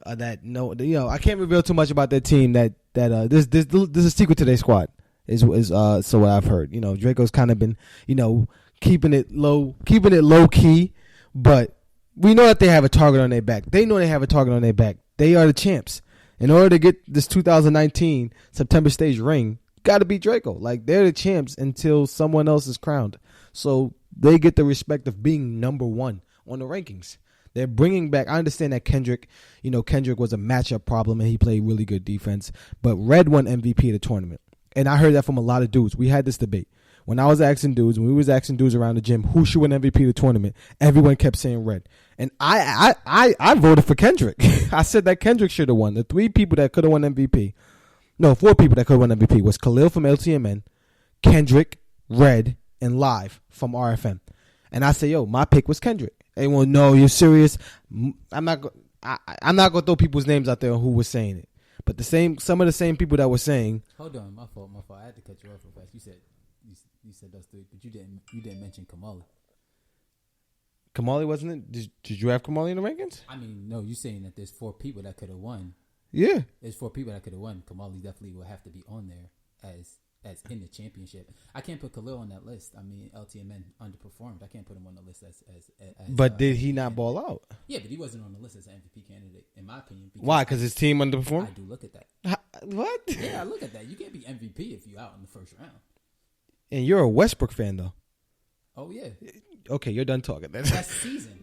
I can't reveal too much about their team. There's a secret to their squad. Is so what I've heard. Draco's kind of been keeping it low key, but we know that they have a target on their back. They know they have a target on their back. They are the champs. In order to get this 2019 September stage ring, got to beat Draco. Like, they're the champs until someone else is crowned. So they get the respect of being number one on the rankings. They're bringing back. I understand that Kendrick was a matchup problem and he played really good defense. But Red won MVP of the tournament, and I heard that from a lot of dudes. We had this debate. When we was asking dudes around the gym who should win MVP of the tournament, everyone kept saying Red. And I voted for Kendrick. I said that Kendrick should have won. The 4 people that could have won MVP was Khalil from LTMN, Kendrick, Red, and Live from RFM. And I say, my pick was Kendrick. They won't know you're serious. I'm not gonna throw people's names out there who was saying it. But some of the same people that were saying. Hold on, my fault. I had to cut you off real fast. You said those 3, but you didn't mention Kamali. Kamali wasn't it? Did you have Kamali in the rankings? I mean, no, you're saying that there's 4 people that could have won. Yeah. There's 4 people that could have won. Kamali definitely will have to be on there as in the championship. I can't put Khalil on that list. I mean, LTMN underperformed. I can't put him on the list as but did he not ball out? Yeah, but he wasn't on the list as an MVP candidate, in my opinion. Why? Because his team underperformed? I do look at that. What? Yeah, I look at that. You can't be MVP if you're out in the first round. And you're a Westbrook fan, though. Oh, yeah. Okay, you're done talking. That's season.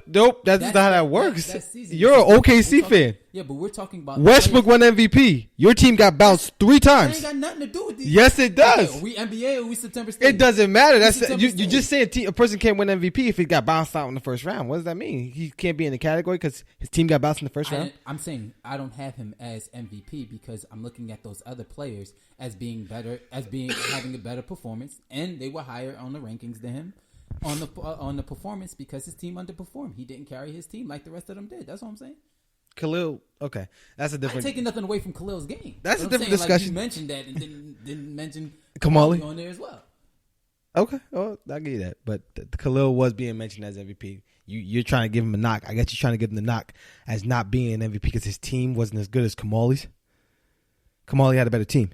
Nope. That's not how that works. That's season. You're an OKC fan. Yeah, but we're talking about Westbrook won MVP. Your team got bounced 3 times. That ain't got nothing to do with these. Yes, it does. Okay, are we NBA or are we September State? It doesn't matter. That's September you State. just saying a person can't win MVP if he got bounced out in the first round. What does that mean? He can't be in the category because his team got bounced in the first round? I'm saying I don't have him as MVP because I'm looking at those other players as being better, having a better performance, and they were higher on the rankings than him. On the performance because his team underperformed. He didn't carry his team like the rest of them did. That's what I'm saying. Khalil, okay, that's a different. I'm taking nothing away from Khalil's game. That's a different discussion. Like you mentioned that and didn't mention Kamali on there as well. Okay, well, I'll give you that. But Khalil was being mentioned as MVP. You're trying to give him a knock. I guess you're trying to give him the knock as not being an MVP because his team wasn't as good as Kamali's. Kamali had a better team.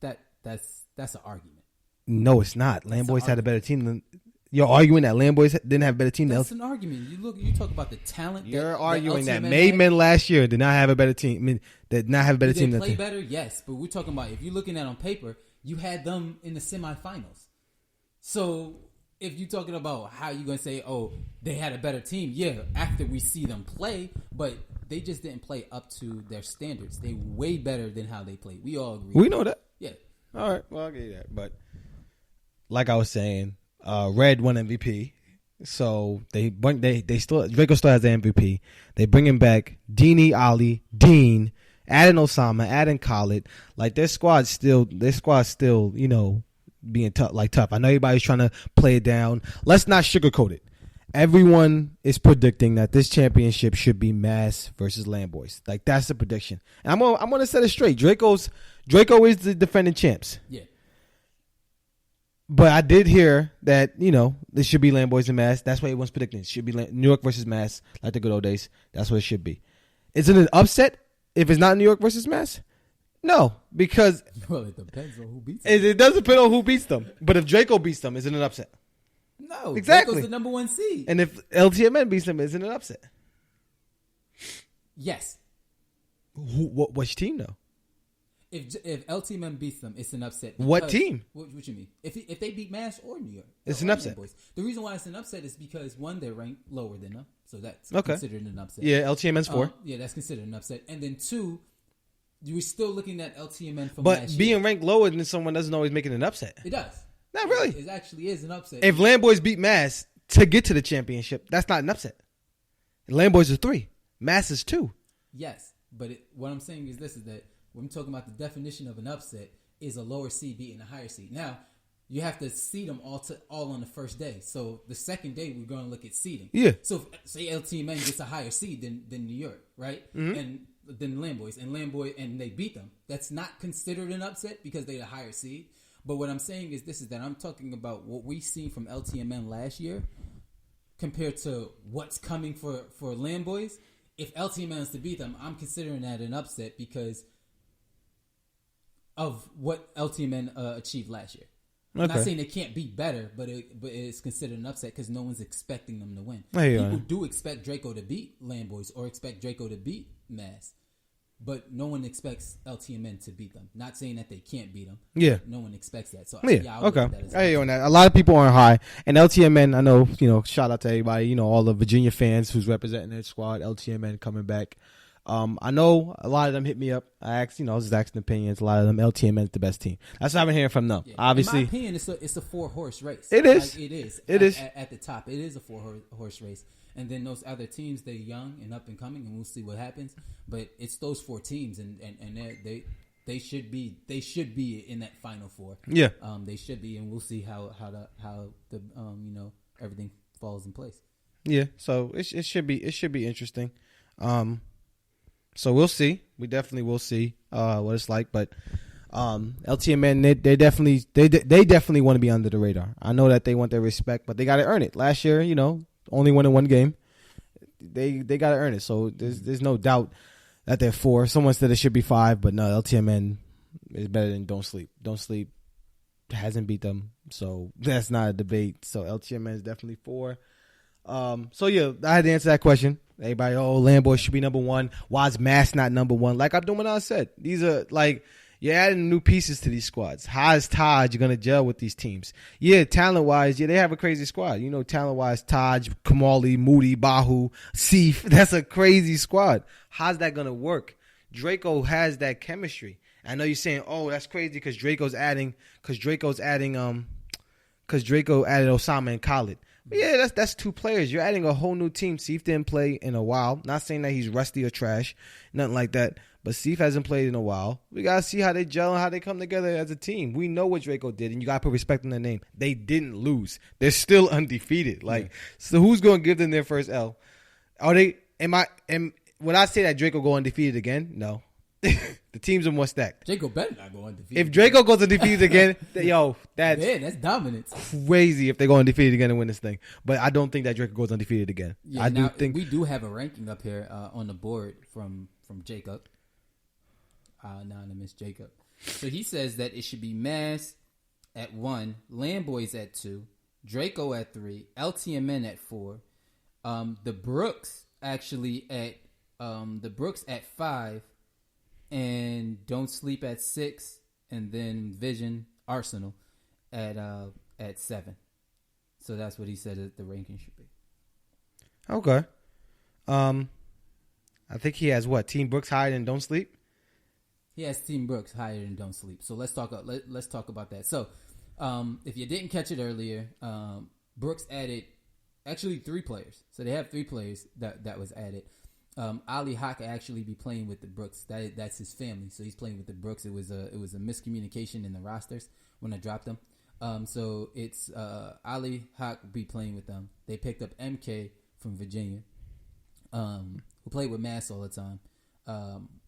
That's an argument. No, it's not. Lamboys had a better team than. You're arguing that Lamboys didn't have a better team than. That's an argument. You talk about the talent. You're arguing that Made Men last year did not have a better team. I mean, did not have a better team than. Did they play better? Yes, but we're talking about if you're looking at it on paper, you had them in the semifinals. So if you're talking about how you're gonna say, oh, they had a better team, yeah, after we see them play, but they just didn't play up to their standards. They way better than how they played. We all agree. We know that. Yeah. All right. Well, I'll give you that. But like I was saying, Red won MVP, so they still Draco still has the MVP. They bring him back. Deanie, Ali, Dean, adding Osama, adding Khalid. Like their squad's still being tough. I know everybody's trying to play it down. Let's not sugarcoat it. Everyone is predicting that this championship should be Mass versus Lamboys. Like that's the prediction. And I'm gonna set it straight. Draco is the defending champs. Yeah. But I did hear that, this should be Lamboys and Mass. That's what everyone's predicting. It should be New York versus Mass, like the good old days. That's what it should be. Is it an upset if it's not New York versus Mass? No, because well, it depends on who beats them. It does depend on who beats them. But if Draco beats them, is it an upset? No, exactly. Draco's the number 1 seed. And if LTMN beats them, is it an upset? Yes. Which team though? If LTMN beats them, it's an upset. What team? What you mean? If they beat Mass or New York, it's an upset. Boys. The reason why it's an upset is because one, they're ranked lower than them, so that's considered an upset. Yeah, LTMN's 4. Yeah, that's considered an upset. And then 2, you're still looking at LTMN from but last being year. ranked lower than someone doesn't always make it an upset. It does. Not really. It actually is an upset. If Lamboys beat Mass to get to the championship, that's not an upset. Lamboys are 3. Mass is 2. Yes, but what I'm saying is this: is that when I'm talking about the definition of an upset is a lower seed beating a higher seed. Now, you have to seed them all on the first day. So the second day, we're going to look at seeding. Yeah. So say LTMN gets a higher seed than New York, right? Mm-hmm. And then Lamboys and they beat them. That's not considered an upset because they're the higher seed. But what I'm saying is that I'm talking about what we've seen from LTMN last year compared to what's coming for Lamboys. If LTMN is to beat them, I'm considering that an upset because of what LTMN achieved last year. I'm not saying they can't be better, but it's considered an upset because no one's expecting them to win. People do expect Draco to beat Lamboys or expect Draco to beat Mass, but no one expects LTMN to beat them. Not saying that they can't beat them. Yeah. No one expects that. So okay. I hear you on that. A lot of people aren't high. And LTMN, I know, shout out to everybody, all the Virginia fans who's representing their squad, LTMN coming back. I know a lot of them hit me up. I asked, I was just asking opinions. A lot of them, LTMN is the best team. That's what I've been hearing from them. Yeah. Obviously, in my opinion, it's a 4-horse race. It is. Like, it is. It is at the top. It is a 4-horse race. And then those other teams, they're young and up and coming, and we'll see what happens. But it's those 4 teams, and they should be in that Final Four. Yeah. They should be, and we'll see how the everything falls in place. Yeah. So it should be interesting. So we'll see. We definitely will see what it's like. But LTMN, they definitely want to be under the radar. I know that they want their respect, but they got to earn it. Last year, only winning 1 game. They got to earn it. So there's no doubt that they're 4. Someone said it should be 5, but no, LTMN is better than Don't Sleep. Don't Sleep hasn't beat them, so that's not a debate. So LTMN is definitely 4. So yeah, I had to answer that question. Everybody, Lamboy should be number 1. Why is Mass not number 1? Like Abdul said, these are like, you're adding new pieces to these squads. How is Taj going to gel with these teams? Yeah, talent-wise, they have a crazy squad. Talent-wise, Taj, Kamali, Moody, Bahu, Seif. That's a crazy squad. How's that going to work? Draco has that chemistry. I know you're saying, that's crazy because Draco added Osama and Khalid. But yeah, that's 2 players. You're adding a whole new team. Seif didn't play in a while. Not saying that he's rusty or trash, nothing like that. But Seif hasn't played in a while. We got to see how they gel and how they come together as a team. We know what Draco did, and you got to put respect on their name. They didn't lose. They're still undefeated. So who's going to give them their first L? Are they? Would I say that Draco go undefeated again? No. The teams are more stacked. Draco better not go undefeated. If Draco goes undefeated again, that's dominance. Crazy if they go undefeated again and win this thing. But I don't think that Draco goes undefeated again. Yeah, we do have a ranking up here on the board from Jacob, anonymous Jacob. So he says that it should be Mass at 1, Lamboys at 2, Draco at 3, LTMN at 4, the Brooks actually at 5. And Don't Sleep at 6, and then Vision Arsenal at 7. So that's what he said that the ranking should be. Okay. I think he has Team Brooks higher than Don't Sleep? He has Team Brooks higher than Don't Sleep. So let's talk about that. So if you didn't catch it earlier, Brooks added actually 3 players. So they have 3 players that was added. Ali Haka actually be playing with the Brooks. That's his family, so he's playing with the Brooks. It was a miscommunication in the rosters when I dropped them. So it's Ali Hak be playing with them. They picked up MK from Virginia, who played with Mass all the time,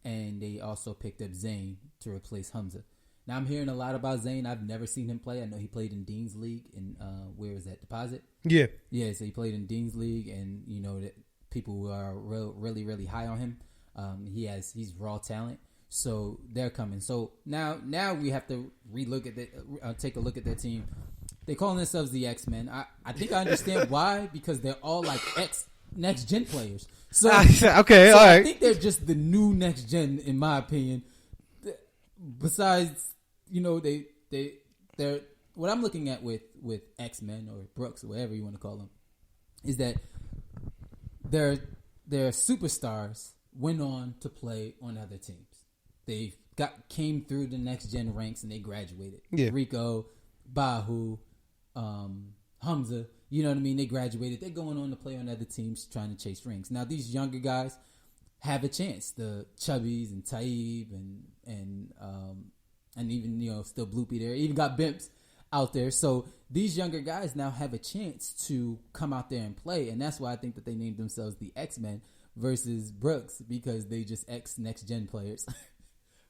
and they also picked up Zane to replace Hamza. Now I'm hearing a lot about Zane. I've never seen him play. I know he played in Dean's League, and where was that, Deposit? Yeah. So he played in Dean's League, and that. People who are really, really high on him. He's raw talent, so they're coming. So now we have to take a look at their team. They call themselves the X-Men. I think I understand why, because they're all like next gen players. So okay, all right. I think they're just the new next gen, in my opinion. Besides, they're what I'm looking at with X-Men or Brooks or whatever you want to call them is that. Their superstars went on to play on other teams. They came through the next gen ranks and they graduated. Yeah. Rico, Bahu, Hamza, you know what I mean? They graduated. They're going on to play on other teams trying to chase rings. Now these younger guys have a chance. The Chubbies and Taib and even still Bloopy there. Even got Bimps out there. So these younger guys now have a chance to come out there and play, and that's why I think that they named themselves the X-Men versus Brooks, because they just next gen players.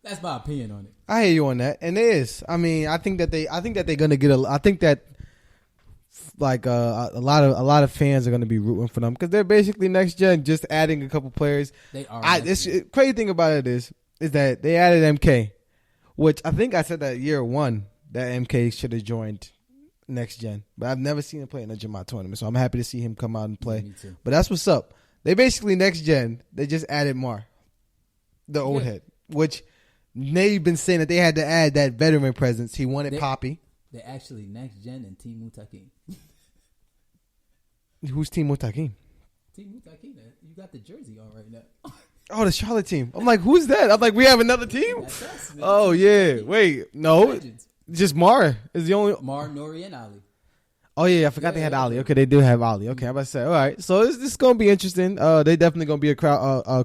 That's my opinion on it. I hear you on that, and it is. I mean, I think that they're gonna get I think that like a lot of fans are gonna be rooting for them because they're basically next gen, just adding a couple players. They are. This crazy thing about it is that they added MK, which I think I said that year one that MK should have joined next gen, but I've never seen him play in a Jamont tournament, so I'm happy to see him come out and play. Me too. But that's what's up. They basically next gen. They just added Mar, the old head, which they've been saying that they had to add that veteran presence. He wanted Poppy. They actually next gen and Team Mutakin. Who's Team Mutakin? Team Mutakin. You got the jersey on right now. Oh, the Charlotte team. I'm like, who's that? I'm like, we have another team? That's us, man. Oh, yeah. Wait, no. Legends. Just Mar is the only. Mar, Nori, and Ali. Oh, yeah, I forgot they had Ali. Okay, they do have Ali. Okay, I'm about to say, all right. So this is going to be interesting. They definitely going to be a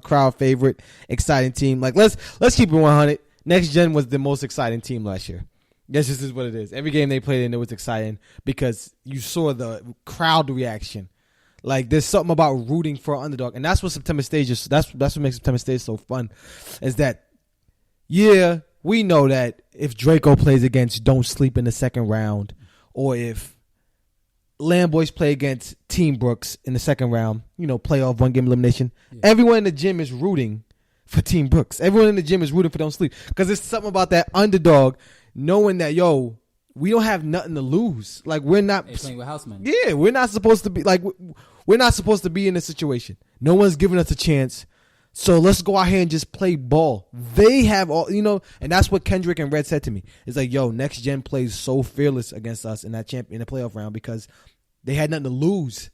crowd favorite, exciting team. Like, let's keep it 100. Next Gen was the most exciting team last year. This is what it is. Every game they played in, it was exciting because you saw the crowd reaction. Like, there's something about rooting for an underdog, and that's what September Stage is. That's what makes September Stage so fun, is that, yeah, we know that if Draco plays against Don't Sleep in the second round, or if Lamboys play against Team Brooks in the second round, playoff 1-game elimination, everyone in the gym is rooting for Team Brooks. Everyone in the gym is rooting for Don't Sleep because there's something about that underdog knowing that, we don't have nothing to lose. Like, we're not playing with house money. Yeah, we're not supposed to be like we're not supposed to be in this situation. No one's giving us a chance. So let's go out here and just play ball. They have all, and that's what Kendrick and Red said to me. It's like, next gen plays so fearless against us in that in the playoff round because they had nothing to lose.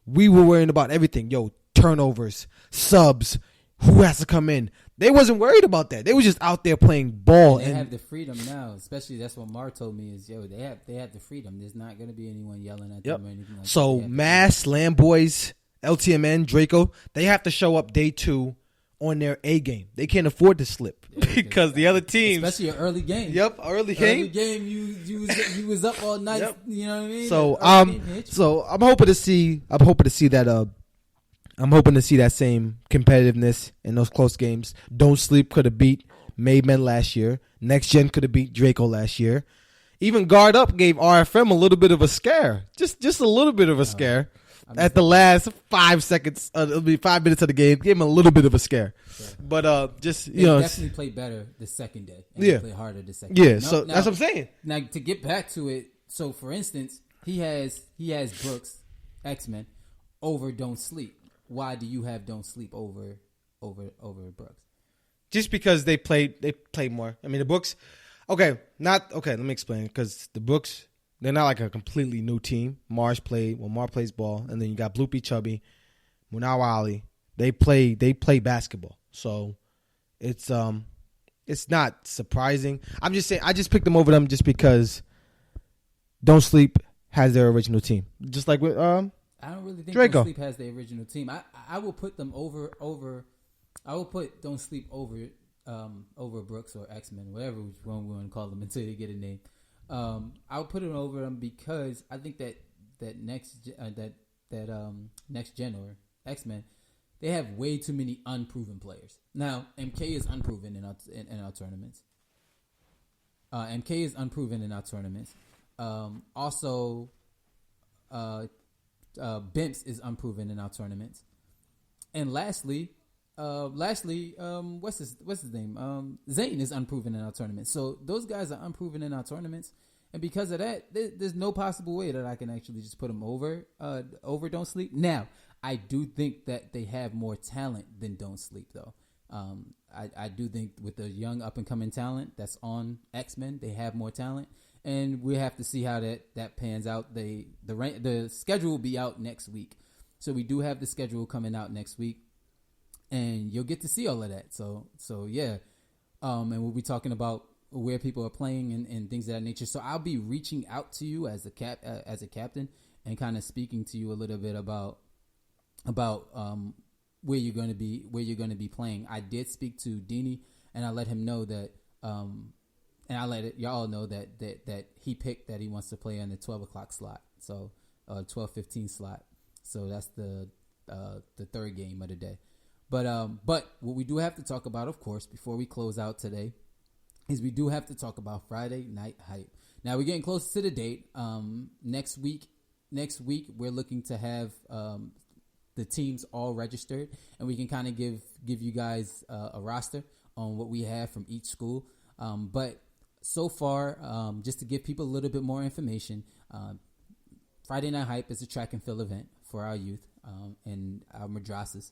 We were worrying about everything. Turnovers, subs, who has to come in. They wasn't worried about that. They were just out there playing ball. They have the freedom now, especially that's what Mar told me is, they have the freedom. There's not going to be anyone yelling at them or anything like that. So Mass, Lamboys, LTMN, Draco, they have to show up day 2 on their A game. They can't afford to slip because the other teams, especially an early game. Yep, early game. Early game, you was up all night. Yep. You know what I mean? So I'm hoping to see that. I'm hoping to see that same competitiveness in those close games. Don't Sleep could have beat Made Men last year. Next Gen could have beat Draco last year. Even Guard Up gave RFM a little bit of a scare. Just a little bit of a scare. At the last 5 seconds, it'll be 5 minutes of the game. Gave him a little bit of a scare. Yeah. But they definitely played better the second day. And they played harder the second day. Yeah, so that's what I'm saying. Now, to get back to it, so for instance, he has Brooks, X-Men, over Don't Sleep. Why do you have Don't Sleep over Brooks? Just because they played more. I mean, the Brooks. Let me explain. Because the Brooks, they're not like a completely new team. Mar plays ball, and then you got Bloopy, Chubby, Munawar Ali. They play basketball. So it's not surprising. I'm just saying I just picked them over them just because Don't Sleep has their original team. Just like with I don't really think Draco. Don't Sleep has the original team. I will put them over. I will put Don't Sleep over Brooks or X-Men, whatever one we want to call them until they get a name. I would put it over them because I think that next gen or X-Men, they have way too many unproven players. Now MK is unproven in our tournaments. MK is unproven in our tournaments. Also. Bimps is unproven in our tournaments, and lastly, what's his name? Zane is unproven in our tournaments. So those guys are unproven in our tournaments, and because of that, there's no possible way that I can actually just put them over Don't Sleep. Now, I do think that they have more talent than Don't Sleep, though. I do think with the young up and coming talent that's on X-Men, they have more talent. And we have to see how that pans out. The schedule will be out next week, so we do have the schedule coming out next week, and you'll get to see all of that. So yeah, and we'll be talking about where people are playing and things of that nature. So I'll be reaching out to you as a captain and kind of speaking to you a little bit about where you're going to be playing. I did speak to Dini, and I let him know that. and I let y'all know that he picked that he wants to play on the 12 o'clock slot, so 12:15 slot. So that's the third game of the day. But what we do have to talk about, of course, before we close out today, is we do have to talk about Friday Night Hype. Now we're getting close to the date. Next week we're looking to have the teams all registered, and we can kind of give you guys a roster on what we have from each school. But so far, just to give people a little bit more information, Friday Night Hype is a track and field event for our youth and our madrasas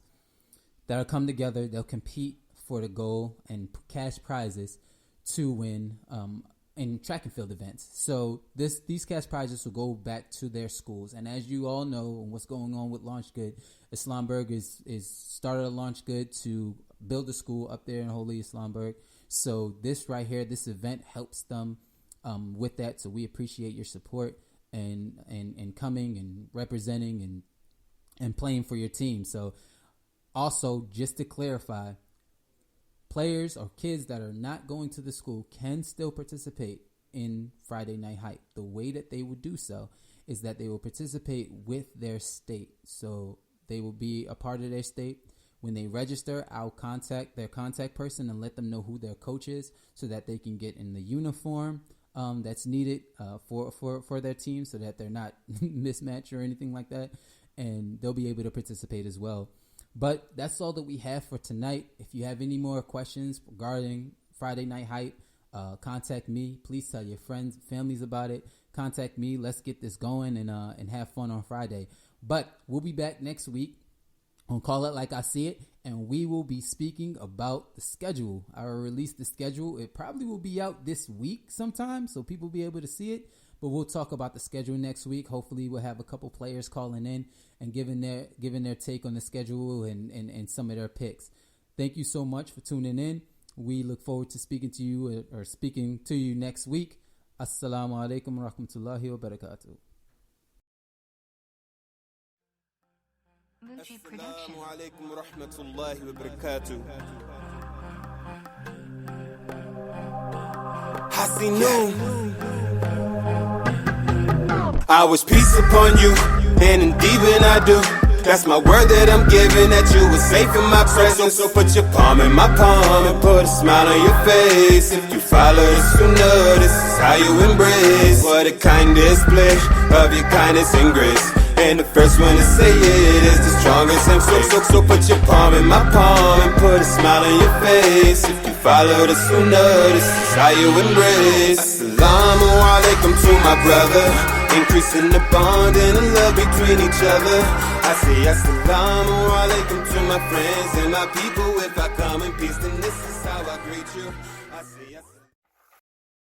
that'll come together. They'll compete for the goal and cash prizes to win in track and field events. So these cash prizes will go back to their schools. And as you all know, what's going on with Launch Good, Islamberg is started a Launch Good to build a school up there in Holy Islamberg. So this right here, this event helps them with that. So we appreciate your support and coming and representing and playing for your team. So also, just to clarify, players or kids that are not going to the school can still participate in Friday Night Hype. The way that they would do so is that they will participate with their state. So they will be a part of their state. When they register, I'll contact their contact person and let them know who their coach is so that they can get in the uniform that's needed for their team, so that they're not mismatched or anything like that. And they'll be able to participate as well. But that's all that we have for tonight. If you have any more questions regarding Friday Night Hype, contact me. Please tell your friends, families about it. Contact me. Let's get this going and have fun on Friday. But we'll be back next week on Call It Like I See It, and we will be speaking about the schedule. I will release the schedule. It probably will be out this week sometime, so people will be able to see it. But we'll talk about the schedule next week. Hopefully we'll have a couple players calling in and giving their take on the schedule and some of their picks. Thank you so much for tuning in. We look forward to speaking to you or speaking to you next week. Assalamu alaikum wa rahmatullahi wa barakatuh. Assalamu alaikum wa rahmatullahi wa barakatuh. Hasinoon. I wish peace upon you, and indeed when I do, that's my word that I'm giving, that you were safe in my presence. So put your palm in my palm and put a smile on your face. If you follow the sunnah, this is how you embrace. What a kind display of your kindness and grace. And the first one to say it is the strongest and so put your palm in my palm and put a smile on your face. If you follow the sunnah, this is how you embrace. Assalamu alaikum to my brother, increasing the bond and the love between each other. I say assalamu alaikum to my friends and my people. If I come in peace, then this is how I greet you. I say